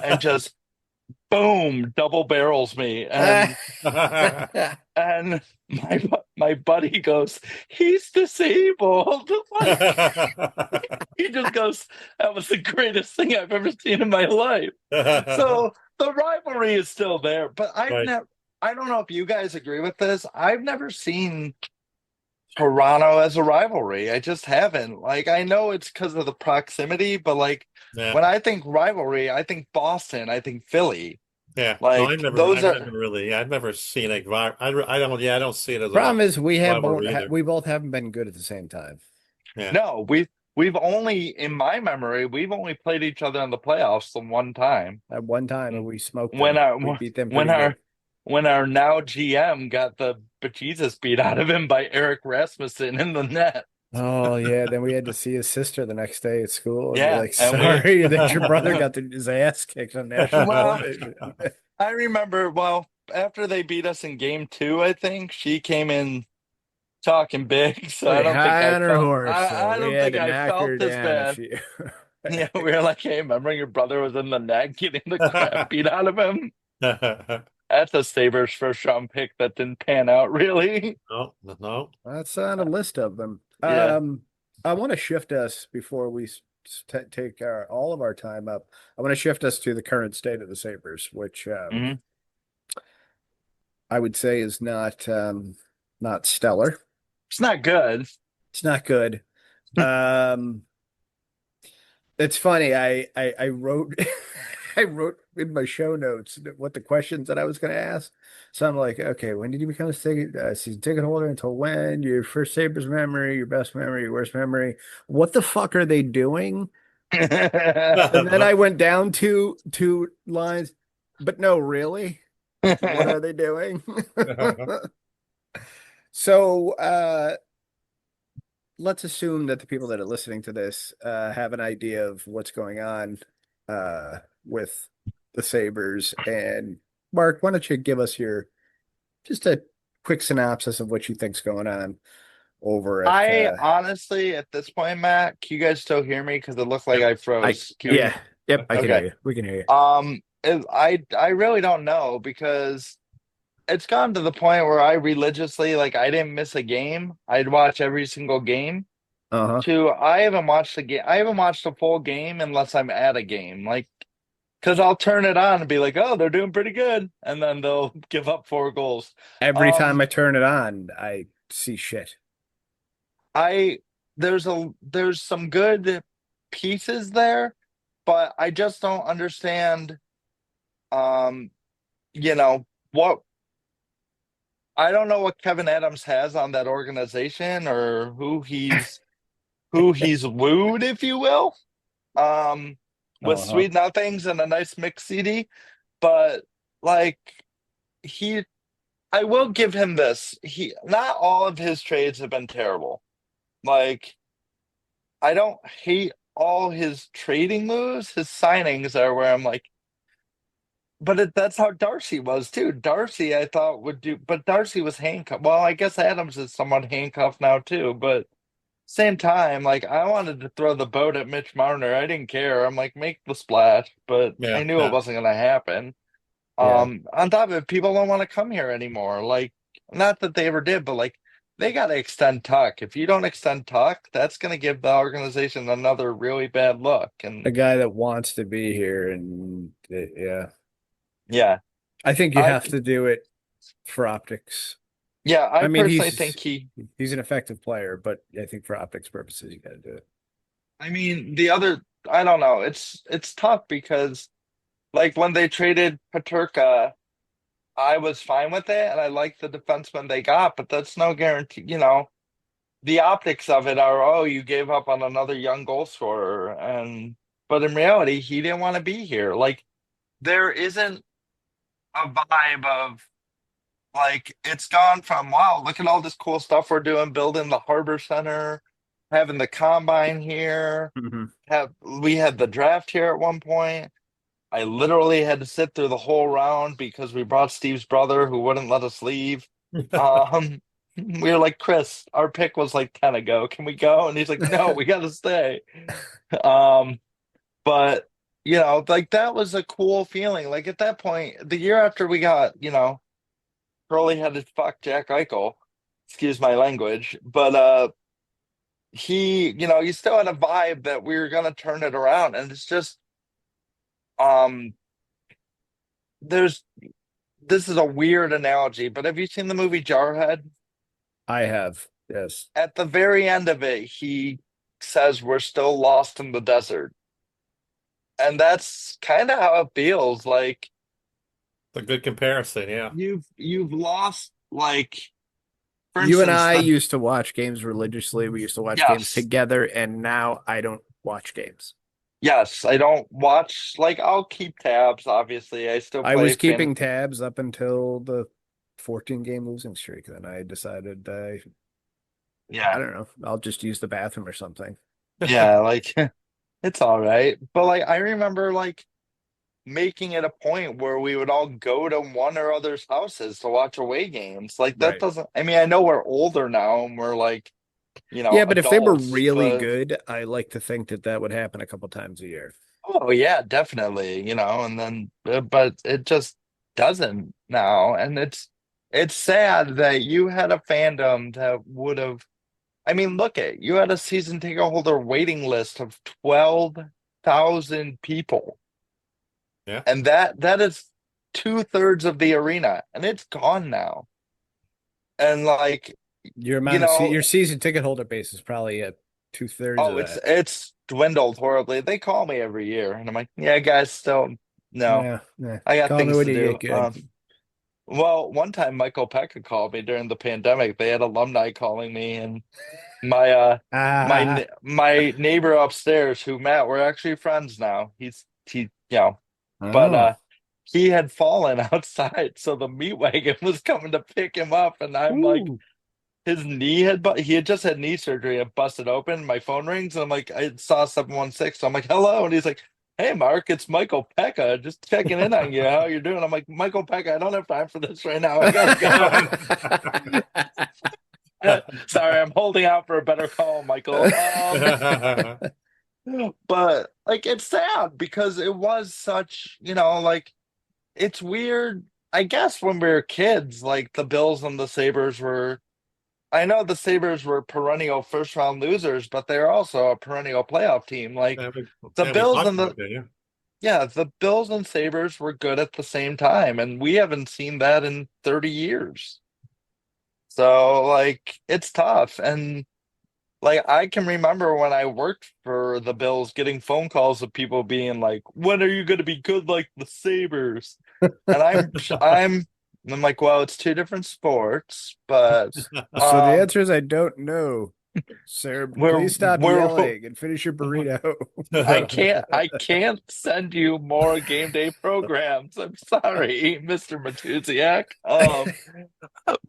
and just boom, double barrels me. And my buddy goes, "He's disabled." Like, he just goes, "That was the greatest thing I've ever seen in my life." So the rivalry is still there, but Right. I don't know if you guys agree with this. I've never seen Toronto as a rivalry. I just haven't. Like, I know it's because of the proximity, but like Yeah. when I think rivalry, I think Boston, I think Philly. Yeah. No, Like those I've are never really, yeah, I've never seen a, I don't, yeah, I don't see it as a Problem is rivalry either. we both haven't been good at the same time. Yeah. no, we've only in my memory, we've only played each other in the playoffs the one time. At one time, and we smoked When them. our We beat them when pretty good. our when our now GM got the bejesus beat out of him by Eric Rasmussen in the net. Oh yeah, then we had to see his sister the next day at school and be Yeah, like, and we "Sorry that your brother got his ass kicked on national well, television." I remember well after they beat us in game two, I think she came in talking big, so I Like don't think high I on her felt horse, so I we don't had think to I knock felt her as down a bad. few. Yeah, we were like, "Hey, remember your brother was in the net getting the crap beat out of him?" That's a Sabres first round pick that didn't pan out really. No, no. That's on a list of them. Yeah. I want to shift us before we take all of our time up. I want to shift us to the current state of the Sabres, which Hmm. I would say is not stellar. It's not good. It's not good. Um, it's funny. I wrote I wrote in my show notes what the questions that I was going to ask. So I'm like, okay, when did you become a season ticket holder? Until when? Your first Sabres memory, your best memory, your worst memory. What the fuck are they doing? And then I went down two lines, but no, really, what are they doing? So let's assume that the people that are listening to this have an idea of what's going on with the Sabres. And Mark, why don't you give us your just a quick synopsis of what you think's going on over at I honestly, at this point, Matt, can you guys still hear me? Because it looked like Yep. I I froze. Can we? yeah, yep, I can hear Okay. you. We can hear you. I really don't know because it's gotten to the point where I religiously like I didn't miss a game. I'd watch every single game. Uh-huh. To I haven't watched a game. I haven't watched a full game unless I'm at a game. Like because I'll turn it on and be like, "Oh, they're doing pretty good," and then they'll give up 4 goals. Every time Um, I turn it on, I see shit. I there's some good pieces there, but I just don't understand. Um, you know what? I don't know what Kevin Adams has on that organization or who he's wooed, if you will. Um, with Uh-huh. sweet nothings and a nice mix CD, but like he, I will give him this. He not all of his trades have been terrible. Like I don't hate all his trading moves. His signings are where I'm like, but that's how Darcy was too. Darcy, I thought would do, but Darcy was handcuffed. Well, I guess Adams is somewhat handcuffed now too. But same time, like I wanted to throw the boat at Mitch Marner. I didn't care. I'm like, make the splash, but I Yeah. knew it Yeah. wasn't going to happen. Yeah. On top of it, people don't want to come here anymore. Like, not that they ever did, but like they got to extend Tuck. If you don't extend Tuck, that's going to give the organization another really bad look. A And guy that wants to be here and yeah. yeah, I think you I have to do it for optics. yeah, I I mean, personally think he. he's an effective player, but I think for optics purposes, you got to do it. I mean, the other, I don't know. It's tough because like when they traded Paterka, I was fine with it, and I liked the defenseman they got, but that's no guarantee. The optics of it are, oh, you gave up on another young goal scorer, and but in reality, he didn't want to be here. Like there isn't. a vibe of like it's gone from wow, look at all this cool stuff we're doing, building the Harbor Center, having the combine here, Hmm. have we had the draft here at one point. I literally had to sit through the whole round because we brought Steve's brother who wouldn't let us leave. Um, we were like, Chris, our pick was like 10 ago. Can we go? And he's like, no, we got to stay. Um, but like that was a cool feeling. Like at that point, the year after we got, Curly had to fuck Jack Eichel, excuse my language, but he still had a vibe that we were gonna turn it around. And it's just um there's this is a weird analogy, but have you seen the movie Jarhead? I have, yes. At the very end of it, he says we're still lost in the desert. And that's kind of how it feels. Like A good comparison, yeah. you've lost, like, for You and instance, I the used to watch games religiously. We used to watch games yes, together, and now I don't watch games. yes, I don't watch, like, I'll keep tabs, obviously. I still I play was fan. keeping tabs up until the 14 game losing streak. Then I decided I Yeah. don't know, I'll just use the bathroom or something. Yeah, like it's all right. But like I remember like making it a point where we would all go to one or other's houses to watch away games. Like that Right. doesn't, I mean, I know we're older now and we're like, Yeah, but if they were adults, really but good, I like to think that that would happen a couple times a year. oh yeah, definitely, and then but it just doesn't now. And it's sad that you had a fandom that would have, I mean, look at you had a season ticket holder waiting list of 12,000 people. Yeah. And that is two-thirds of the arena, and it's gone now. And like, Your you amount of know, your season ticket holder base is probably at 2/3 of oh, it's that. it's dwindled horribly. They call me every year, and I'm like, yeah, guys, still no, Yeah, yeah. I got Call me things when to you do. get good. Well, one time Michael Pekka called me during the pandemic. They had alumni calling me, and my Ah, my neighbor upstairs, who Matt, we're actually friends now. But oh, he had fallen outside, so the meat wagon was coming to pick him up, and I'm like, ooh. his knee had but he had just had knee surgery and busted open. My phone rings, and I'm like, I saw 716, so I'm like, hello, and he's like, hey, Mark, it's Michael Pekka, just checking in on you. How you doing? I'm like, Michael Pekka, I don't have time for this right now. I gotta go. Sorry, I'm holding out for a better call, Michael. But like it's sad because it was such, like it's weird. I guess when we were kids, like the Bills and the Sabres were, I know the Sabres were perennial first round losers, but they're also a perennial playoff team. Like Yeah, we, the yeah, we Bills talked and about the, that, yeah. yeah, the Bills and Sabres were good at the same time, and we haven't seen that in 30 years. So like it's tough. And like I can remember when I worked for the Bills getting phone calls of people being like, "When are you going to be good like the Sabres?" And I'm like, "Well, it's two different sports, but So the um answer is I don't know, sir. we're Please stop we're yelling and finish your burrito. I can't send you more game day programs. I'm sorry, Mr. Matuziak.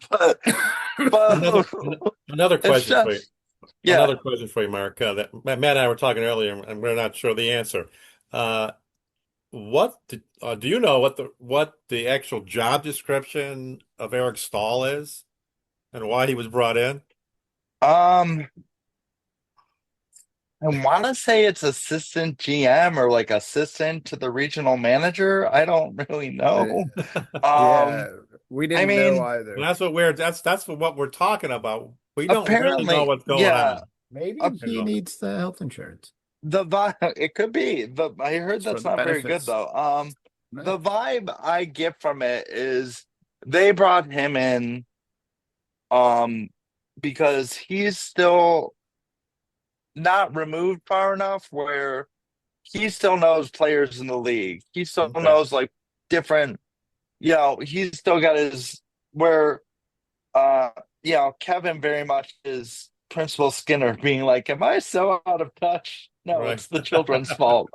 But Another but another it's question for you. just yeah. Another question for you, Mark. That Matt and I were talking earlier, and we're not sure the answer. Uh, do you know what the actual job description of Eric Stahl is and why he was brought in? Um I want to say it's assistant GM or like assistant to the regional manager. I don't really know. Yeah, Um, we I didn't know mean, And either. that's what we're talking about. We don't really know apparently, what's going yeah. on. Maybe Uh, he needs the health insurance. the vibe, it could be. I heard It's for that's the not very good benefits. though. No. The vibe I get from it is they brought him in, um, because he's still not removed far enough where he still knows players in the league. He still Okay. knows like different, he's still got his where uh Kevin very much is Principal Skinner being like, am I so out of touch? No, Right. it's the children's fault.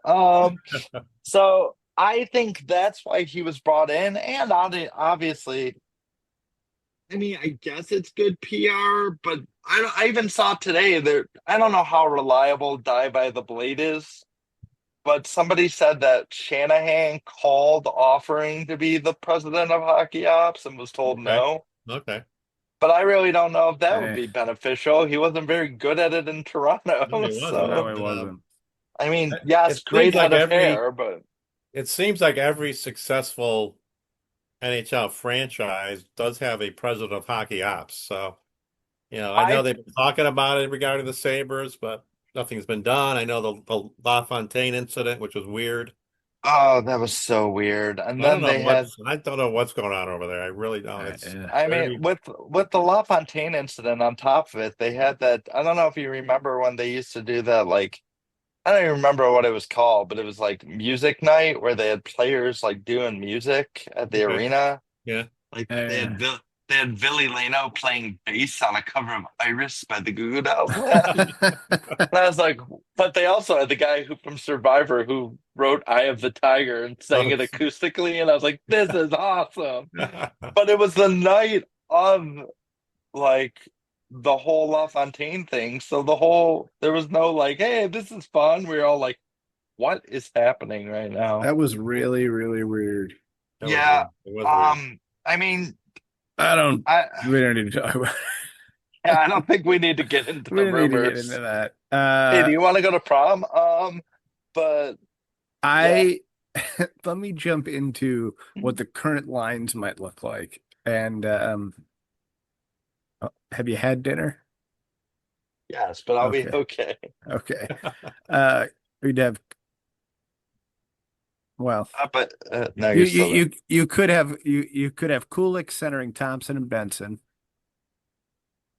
So I think that's why he was brought in, and obviously, I mean, I guess it's good PR, but I even saw today there. I don't know how reliable Die by the Blade is, but somebody said that Shanahan called offering to be the president of hockey ops and was told Okay. no. Okay. But I really don't know if that would Eh, be beneficial. He wasn't very good at it in No, Toronto. he wasn't. no, So, it And wasn't. I mean, yes, it seems great like head of every hair, but it seems like every successful NHL franchise does have a president of hockey ops. So, I know I, they've been talking about it regarding the Sabres, but nothing's been done. I know the LaFontaine incident, which was weird. oh, that was so weird. And then they had, I don't know what's going on over there. I really don't. It's Yeah. I mean, very with the LaFontaine incident on top of it, they had that. I don't know if you remember when they used to do that, like, I don't even remember what it was called, but it was like music night where they had players like doing music at the okay. arena. Yeah. Like Yeah. They had Billy Leno playing bass on a cover of Iris by the Goo Goo Dolls. And I was like, but they also had the guy who from Survivor who wrote Eye of the Tiger and sang Oh. it acoustically, and I was like, this is awesome. But it was the night of like the whole LaFontaine thing. So there was no like, hey, this is fun. We were all like, what is happening right now? That was really, really weird. That was Yeah. weird. It was weird. I mean, I don't, I we don't need to talk about yeah, I don't think we need to get into we the don't need to get into rumors. that. Hey, do you want to go to prom? But yeah. I let me jump into what the current lines might look like. And have you had dinner? Yes, but I'll be Okay. okay. Okay. Uh, we'd have, well, But no, you're still there. you could have Kulik centering Thompson and Benson.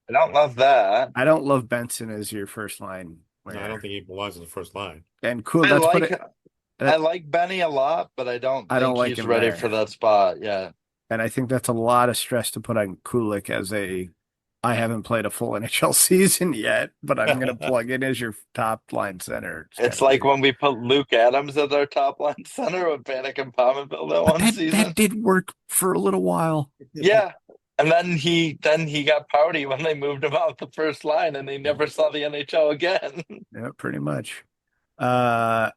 I don't love that. I don't love Benson as your first line No, I don't winger. think he belongs in the first line. And cool, I let's put like it I that like Benny a lot, but I don't I don't think like he's him ready for there. that spot yet. And I think that's a lot of stress to put on Kulik as a I haven't played a full NHL season yet, but I'm gonna plug in as your top line center. It's kind It's of like weird. when we put Luke Adams as our top line center with Vanek and Pominville that But one that season. did work for a little while. Yeah. And then he got pouty when they moved him out the first line and he never saw the NHL again. Yeah, pretty much. Uh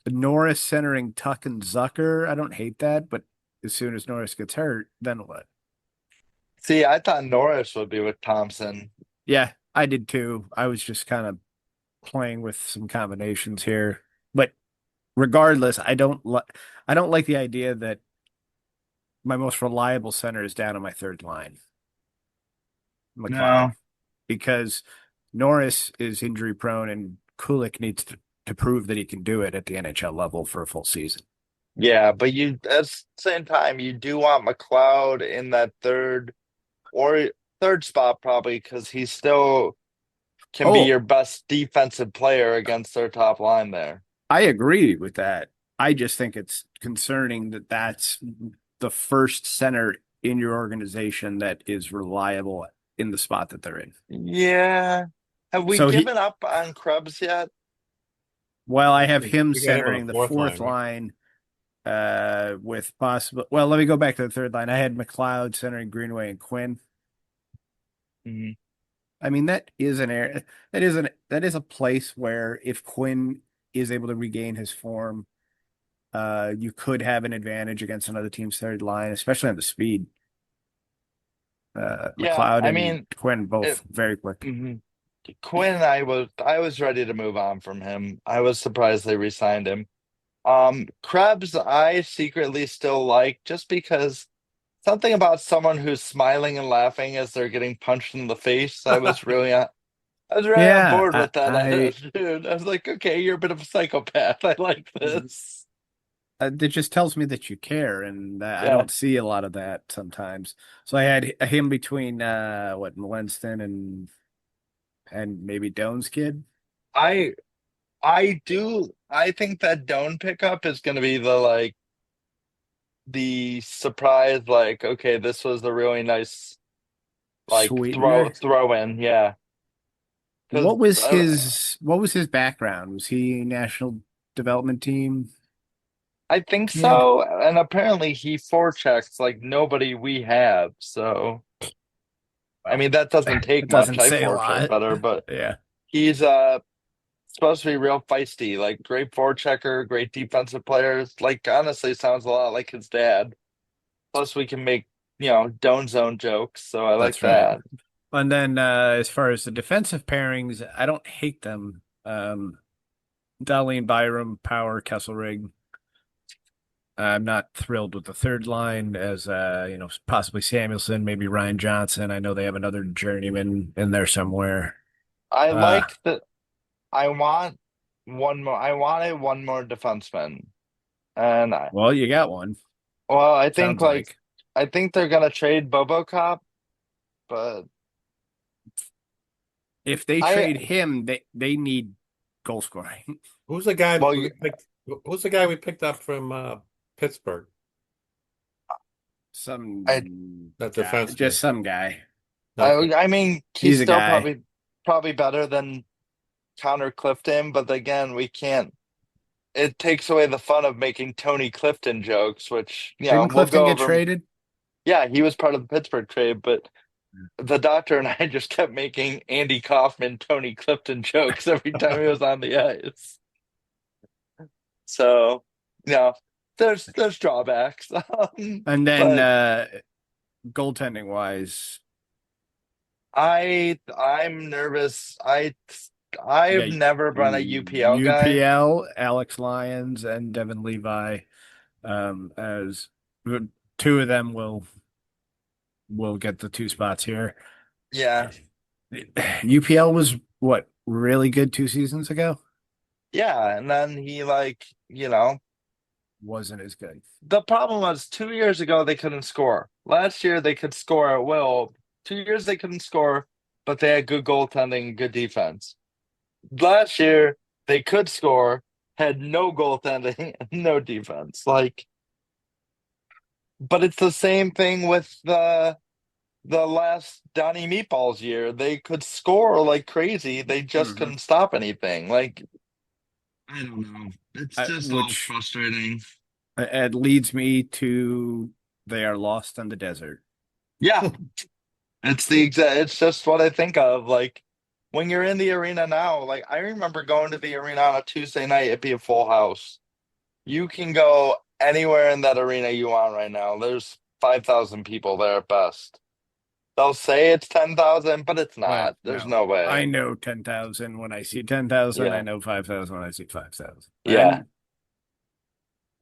Norris centering Tuck and Zucker. I don't hate that, but as soon as Norris gets hurt, then what? See, I thought Norris would be with Thompson. Yeah, I did too. I was just kind of playing with some combinations here. But regardless, I don't like the idea that my most reliable center is down on my third line, McLeod, No. because Norris is injury prone and Kulik needs to prove that he can do it at the NHL level for a full season. Yeah, but you at the same time you do want McLeod in that or third spot probably because he still can be Oh, your best defensive player against their top line there. I agree with that. I just think it's concerning that that's the first center in your organization that is reliable in the spot that they're in. Yeah. Have we So given up on Krebs yet? while I have him We got him on centering the the fourth fourth line, right? line, with possible. Well, let me go back to the third line. I had McLeod centering Greenway and Quinn. Mhm. I mean, that is an area that is a place where if Quinn is able to regain his form, you could have an advantage against another team's third line, especially on the speed. Yeah, McLeod I and mean, Quinn it, both very quick. mhm. Quinn, I was ready to move on from him. I was surprised they re-signed him. Krebs, I secretly still like just because something about someone who's smiling and laughing as they're getting punched in the face. I was really on Yeah, board with that I attitude. I was like, okay, you're a bit of a psychopath. I like this. It just tells me that you care, and I Yeah. don't see a lot of that sometimes. So I had him between what Winston and maybe Doan's kid. I I think that Doan pickup is gonna be the surprise, like, okay, this was a really nice like Sweetener. throw in, yeah. Because What was his background? Was he national development team? I think Yeah, so. And apparently he forechecks like nobody we have. So I well, mean that doesn't it take much. doesn't I say a forecheck lot. better, but Yeah, he's supposed to be real feisty, like great forechecker, great defensive players. Like honestly sounds a lot like his dad. Plus we can make, don't zone jokes, so I like that's right. that. And then as far as the defensive pairings, I don't hate them. Darlene Byram, Power, Kesselrig. I'm not thrilled with the third line as possibly Samuelson, maybe Ryan Johnson. I know they have another journeyman in there somewhere. I Uh, like that. I want one more. I wanted one more defenseman, and well, you got one, well, sounds like. I think they're gonna trade Bobo Cop, but If they I trade him, they need goal scoring. Who's the guy well, we picked? Who's the guy we picked up from Pittsburgh? I Some That guy, defenseman. just some guy. Okay. I mean he's He's a still guy. probably better than Connor Clifton, but again we can't. It takes away the fun of making Tony Clifton jokes, which Didn't we'll Clifton go get over. traded? Yeah, he was part of the Pittsburgh trade, but the doctor and I just kept making Andy Kaufman, Tony Clifton jokes every time he was on the ice. So, yeah, there's drawbacks. And then But goaltending wise, I'm nervous. you I've got never been a UPL guy. UPL, Alex Lyons, and Devin Levi. As two of them will get the two spots here. Yeah. UPL was what really good 2 seasons ago. Yeah, and then he like, Wasn't as good. the problem was 2 years ago they couldn't score. Last year they could score at will. 2 years they couldn't score, but they had good goaltending, and good defense. Last year they could score, had no goaltending, and no defense. Like, but it's the same thing with the last Donnie Meatballs year. They could score like crazy. They just Hmm. couldn't stop anything. Like, I don't know. It's just all Which frustrating. it leads me to they are lost in the desert. Yeah, it's just what I think of. Like when you're in the arena now, like I remember going to the arena on a Tuesday night, it'd be a full house. You can go anywhere in that arena you want right now. There's 5,000 people there at best. They'll say it's 10,000, but it's But not. There's no, no way. I know 10,000 when I see 10,000. I Yeah. know 5,000 when I see 5,000. Yeah.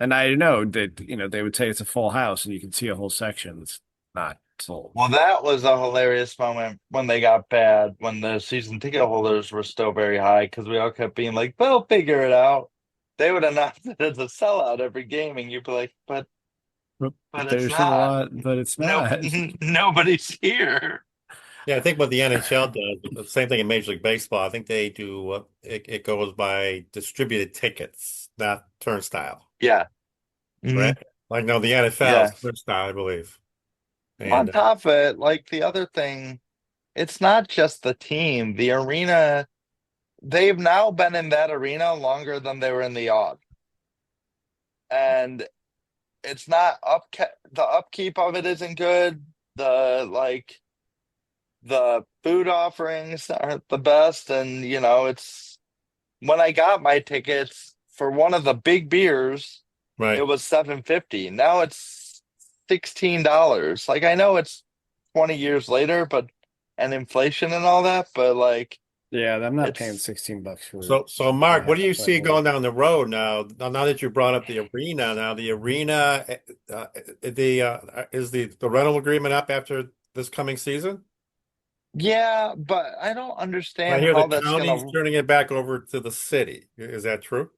And I know that, they would say it's a full house and you can see a whole section that's not sold. Well, that was a hilarious moment when they got bad, when the season ticket holders were still very high because we all kept being like, they'll figure it out. They would announce it as a sellout every game, and you'd be like, but it's There's a not. lot, but it's No, not. nobody's here. Yeah, I think what the NHL does, the same thing in Major League Baseball. I think they do it goes by distributed tickets, not turnstile, Yeah. right? Mhm. Like no, the NFL is Yeah. turnstile, I believe. On And top of it, like the other thing, it's not just the team. The arena, they've now been in that arena longer than they were in the odd. And it's not the upkeep of it isn't good. The food offerings aren't the best. And it's when I got my tickets for one of the big beers, it right. was 7.50. Now it's $16. Like I know it's 20 years later, but and inflation and all that, but like Yeah, I'm not paying it's 16 bucks for So a Mark, what half do a you foot see hole. going down the road now? Now that you brought up the arena, now the arena, is the rental agreement up after this coming season? yeah, but I don't I understand hear the how that's county's gonna turning it back over to the city. Is that true?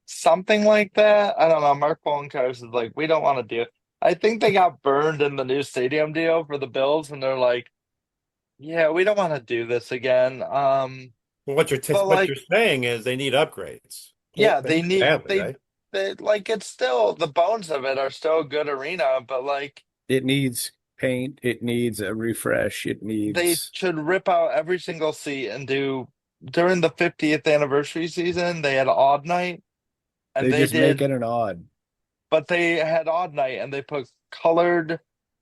something like that. I don't know. Mark Poloncarz is like, we don't want to do it. I think they got burned in the new stadium deal for the Bills, and they're like, yeah, we don't want to do this again. Well, But what like, you're saying is they need upgrades. yeah, They need badly, right? they like it's still the bones of it are still a good arena, but like It needs paint. It needs a refresh. It they needs, should rip out every single seat and do during the 50th anniversary season, they had odd night and they they just make did it an odd. but they had odd night and they put colored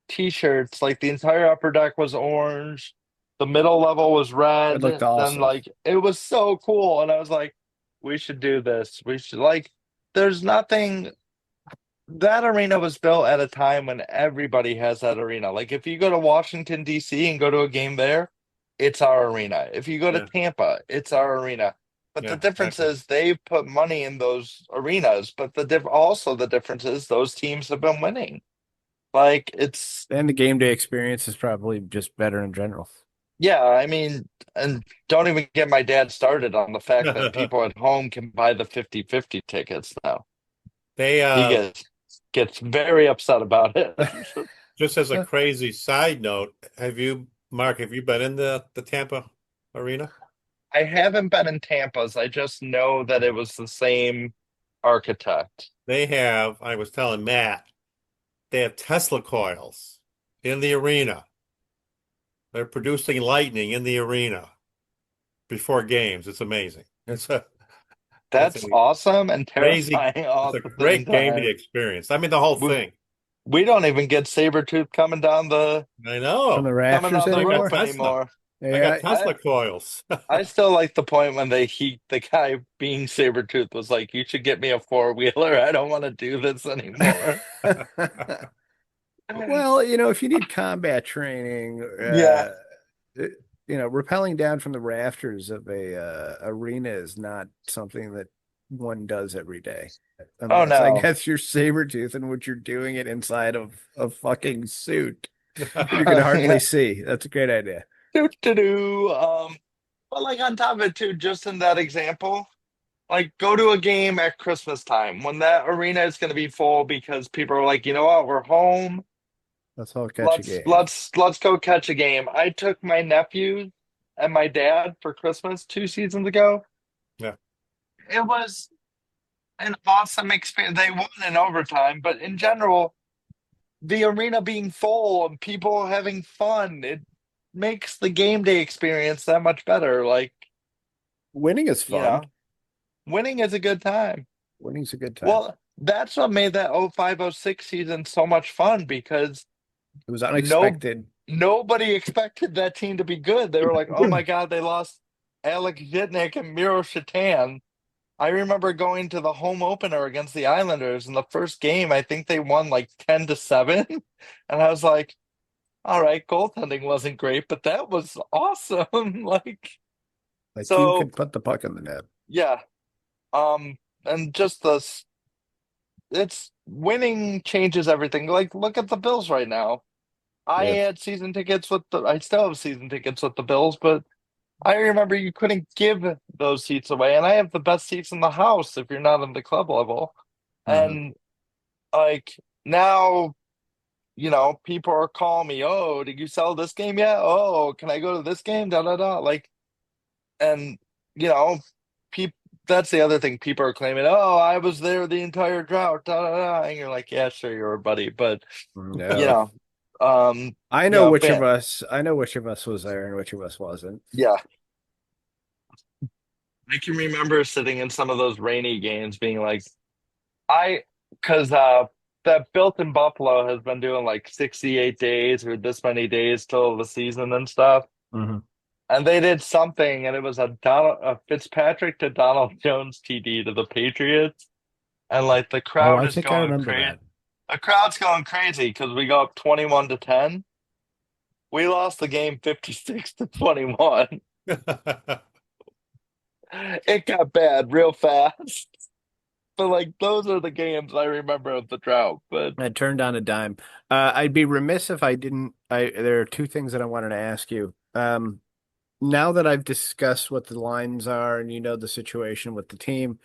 t-shirts. Like the entire upper deck was orange, the middle level was It looked red. Then awesome. like it was so cool, and I was like, we should do this. We should like. There's nothing. That arena was built at a time when everybody has that arena. Like if you go to Washington, D.C. and go to a game there, it's our arena. If you go to Yeah, Tampa, it's our arena. But the yeah, difference exactly. is they put money in those arenas. But also the difference is those teams have been winning. Like it's And the game day experience is probably just better in general. yeah, I mean, and don't even get my dad started on the fact that people at home can buy the 50-50 tickets now. They He gets very upset about it. just as a crazy side note, Mark, have you been in the Tampa arena? I haven't been in Tampa's. I just know that it was the same architect. I was telling Matt, they have Tesla coils in the arena. They're producing lightning in the arena before games. It's amazing. It's That's a awesome and crazy, terrifying it's all a at the same great game day time. experience. I mean, the whole We, thing. we don't even get Sabretooth I From the know. coming rafters down the I got roof anymore? Tesla. anymore. I got Yeah, I Tesla coils. I still like the point when the guy being Sabretooth was like, you should get me a four-wheeler. I don't want to do this anymore. well, if you need combat training, Yeah. it- rappelling down from the rafters of a arena is not something that one does every day, Oh unless I no. guess you're Sabretooth and what you're doing it inside of a fucking suit that you can hardly Yeah. see. That's a great idea. Do. But like on top of it too, just in that example, like go to a game at Christmas time when that arena is going to be full because people are like, you know what, we're home. Let's all catch a Let's game. let's let's go catch a game. I took my nephew and my dad for Christmas 2 seasons ago. Yeah. It was an awesome experience. They won in overtime, but in general, the arena being full and people having fun, it makes the game day experience that much better. Like, Winning is you fun. know, winning is a good time. Winning's a good time. Well, that's what made that 05-06 season so much fun because It was no unexpected. nobody expected that team to be good. They were like, "Oh my God, they lost Alec Zitnik and Miro Shatan." I remember going to the home opener against the Islanders in the first game. I think they won like 10-7. And I was like, all right, goaltending wasn't great, but that was awesome. Like, That team so could put the puck in the net. yeah. And just it's winning changes everything. Like, look at the Bills right now. Yeah. I still have season tickets with the Bills, but I remember you couldn't give those seats away, and I have the best seats in the house if you're not in the club level. Hmm. And like now, people are calling me, "Oh, did you sell this game yet? Oh, can I go to this game?" Da da da. Like, and you know, people. That's the other thing. People are claiming, "Oh, I was there the entire drought." Da da da. And you're like, "Yeah, sure, you're a buddy," but you No. know, um, fan, I know which of us was there and which of us wasn't. yeah. I can remember sitting in some of those rainy games being like, I, because that built in Buffalo has been doing like 68 days or this many days till the season and stuff. Hmm. And they did something, and it was a Fitzpatrick to Donald Jones TD to the Patriots. And like the Oh, crowd I is think I going remember crazy. that. The crowd's going crazy because we go up 21-10. We lost the game 56-21. It got bad real fast. But like those are the games I remember of the drought. But I turned on a dime. I'd be remiss if I didn't. There are two things that I wanted to ask you. Now that I've discussed what the lines are and you know the situation with the team,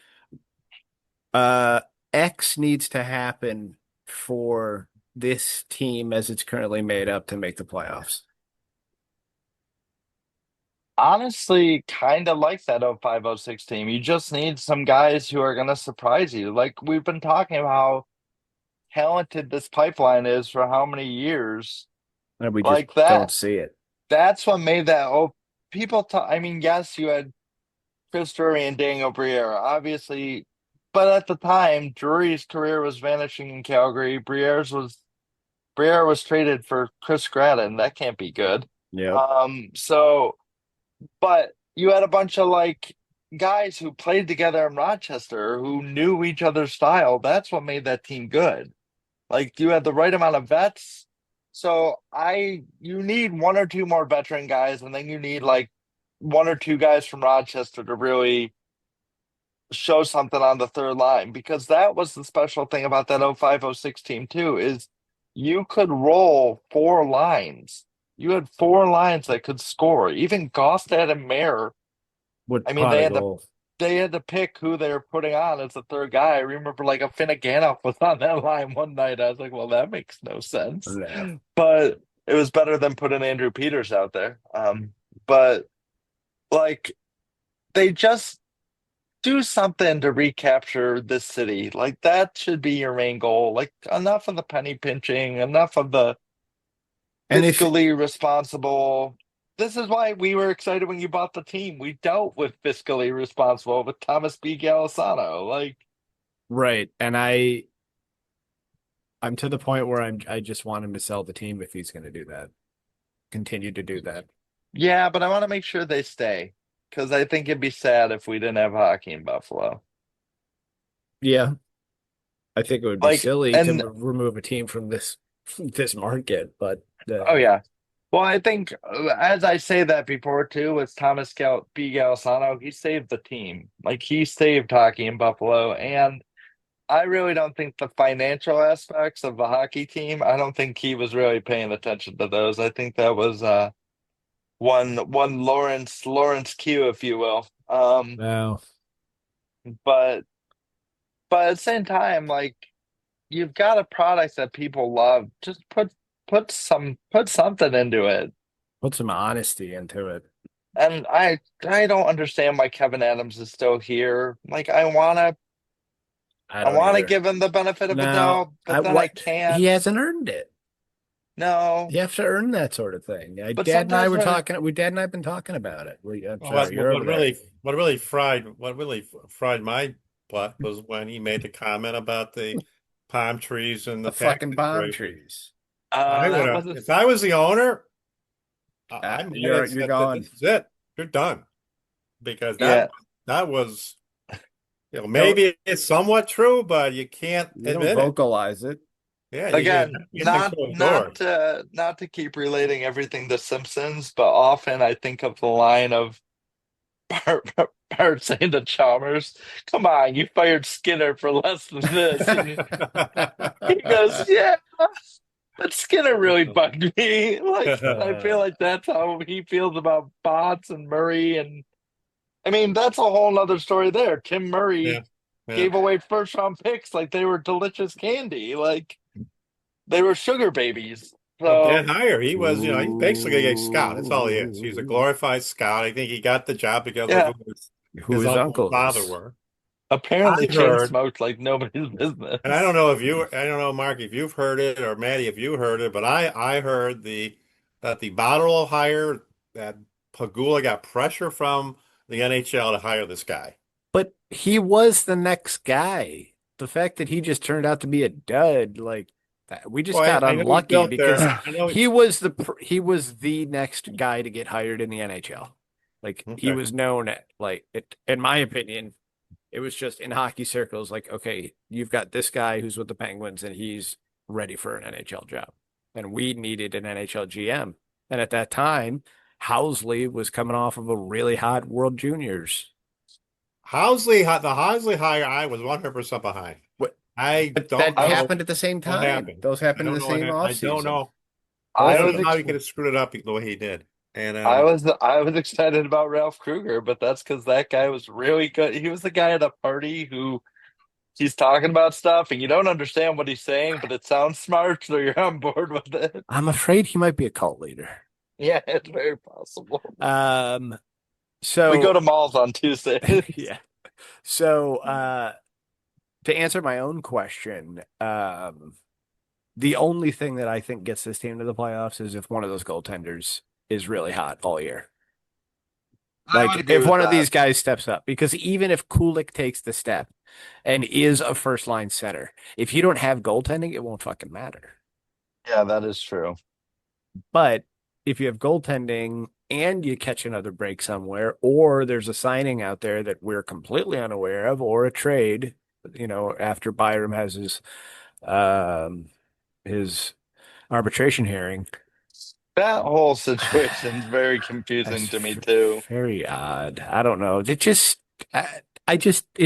uh, X needs to happen for this team as it's currently made up to make the playoffs. honestly, kind of like that 05-06 team. You just need some guys who are going to surprise you. Like we've been talking about how talented this pipeline is for how many years. And we just Like don't that. see it. That's what made that. Oh, people talk. I mean, yes, you had Chris Drury and Daniel Briere. Obviously, but at the time, Drury's career was vanishing in Calgary. Briere was traded for Chris Gratton. That can't be good. Yep. So but you had a bunch of like guys who played together in Rochester who knew each other's style. That's what made that team good. Like you had the right amount of vets. So you need one or two more veteran guys, and then you need like one or two guys from Rochester to really show something on the third line because that was the special thing about that 05-06 team too is you could roll four lines. You had four lines that could score. Even Gostad and Mayer. Would I mean, pot a goal. they had to pick who they were putting on as the third guy. I remember like a Finneganoff was on that line one night. I was like, well, that makes no sense. No. But it was better than putting Andrew Peters out there. But like they just do something to recapture this city. Like that should be your main goal. Like enough of the penny pinching, enough of the And if fiscally responsible. This is why we were excited when you bought the team. We dealt with fiscally responsible with Thomas B. Galisano. Like, right, and I'm to the point where I just want him to sell the team if he's going to do that. Continue to do that. yeah, but I want to make sure they stay because I think it'd be sad if we didn't have hockey in Buffalo. Yeah, I think it would be Like, silly to and remove a team from this market, but oh yeah. Well, I think as I say that before too, with B. Galisano, he saved the team. Like he saved hockey in Buffalo, and I really don't think the financial aspects of the hockey team, I don't think he was really paying attention to those. I think that was one Lawrence Q, if you will. no. But at the same time, like you've got a product that people love. Just put something into it. Put some honesty into it. And I don't understand why Kevin Adams is still here. Like I I don't wanna either. give him the benefit of the Now, doubt, I but then I what he can't. hasn't earned it. No. You have to earn that sort of thing. But Dad and I sometimes were when talking. We Dad and I have been talking about it. I'm Well, sorry, you're over there. what really fried my butt was when he made the comment about the palm trees and The the tax fucking palm situation. trees. I would that have, was a if I was the owner, I might have You're said that going. this is it. You're done because yeah. that was, You don't. maybe it's somewhat true, but you can't You don't admit it. vocalize it. Yeah, you Again, behind closed doors. not to keep relating everything to Simpsons, but often I think of the line of Bart, Bart saying to Chalmers, "Come on, you fired Skinner for less than this." And he goes, "Yeah, but Skinner really bugged me." Like, and I feel like that's how he feels about Bots and Murray, and I mean that's a whole nother story there. Tim Yeah, Murray yeah. gave away first round picks like they were delicious candy, like they were sugar babies. Well, Dan So Heyer, he was, he's basically a scout. That's all he is. He's a Ooh. glorified scout. I think he got the job because of yeah, who Who his his uncle and uncle father is. were. apparently I've chain heard, smoked like nobody's and I business. don't know if you, I don't know, Mark, if you've heard it, or Maddie, if you heard it, but I heard that the bottle of hire that Pagula got pressure from the NHL to hire this guy. But he was the next guy. The fact that he just turned out to be a dud, like we just Well, got I know he unlucky built because there. I know. he was the next guy to get hired in the NHL. Like he Okay. was known at like it, in my opinion, it was just in hockey circles like, okay, you've got this guy who's with the Penguins and he's ready for an NHL job. And we needed an NHL GM. And at that time, Housley was coming off of a really hot World Juniors. The Housley hire, I was 100% behind. What I don't that I know happened at the same what time. happened. Those I happened in don't the know what same happened. off I don't season. know. I I Both don't of was know the how ex he could have screwed it up the way he did. And I was excited about Ralph Kruger, but that's because that guy was really good. He was the guy at a party who he's talking about stuff and you don't understand what he's saying, but it sounds smart, so you're on board with it. I'm afraid he might be a cult leader. Yeah, it's very possible. Um, We go so to malls on Tuesdays. yeah. So to answer my own question, the only thing that I think gets this team to the playoffs is if one of those goaltenders is really hot all year. I would Like agree if with one of that. these guys steps up, because even if Kulik takes the step and is a first line center, if you don't have goaltending, it won't fucking matter. Yeah, that is true. But if you have goaltending and you catch another break somewhere, or there's a signing out there that we're completely unaware of, or a trade, after Byram has his arbitration hearing, That whole situation's very that's confusing to me too. very odd. I don't know. It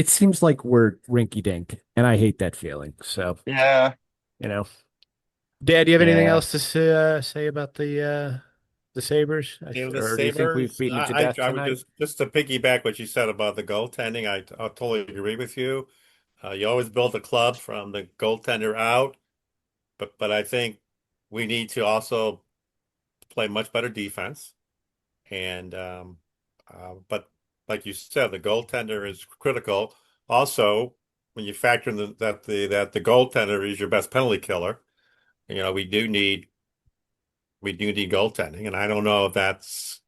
seems like we're rinky dink, and I hate that feeling. So, Yeah, you know, Dad, do you have anything yeah. else to say about the Sabres? The Or do you think we've Sabres, beaten it to death I would tonight? just to piggyback what you said about the goaltending. I totally agree with you. You always build a club from the goaltender out, but I think we need to also play much better defense. And but like you said, the goaltender is critical. Also, when you factor in that the goaltender is your best penalty killer, we do need goaltending, and I don't know if that's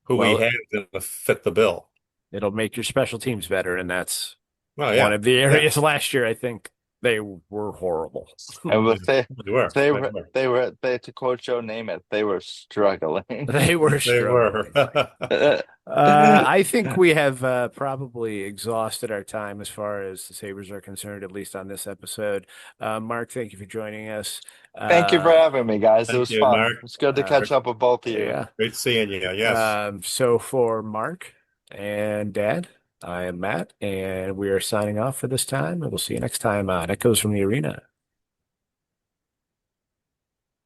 who we Well, have to fit the bill. it'll make your special teams better, and that's Well, one yeah, of the yeah, areas last year I think they were horrible. And yeah, with they they were, they they were were, they to quote Joe Namath, they were struggling. They were they were. struggling. I think we have probably exhausted our time as far as the Sabres are concerned, at least on this episode. Mark, thank you for joining us. Thank you for Uh, having me, guys. It Thank was you, fun. Mark. It's good to uh, catch up with both of you. yeah. Great seeing you. Yes. So for Mark and Dad, I am Matt, and we are signing off for this time, and we'll see you next time on Echoes from the Arena.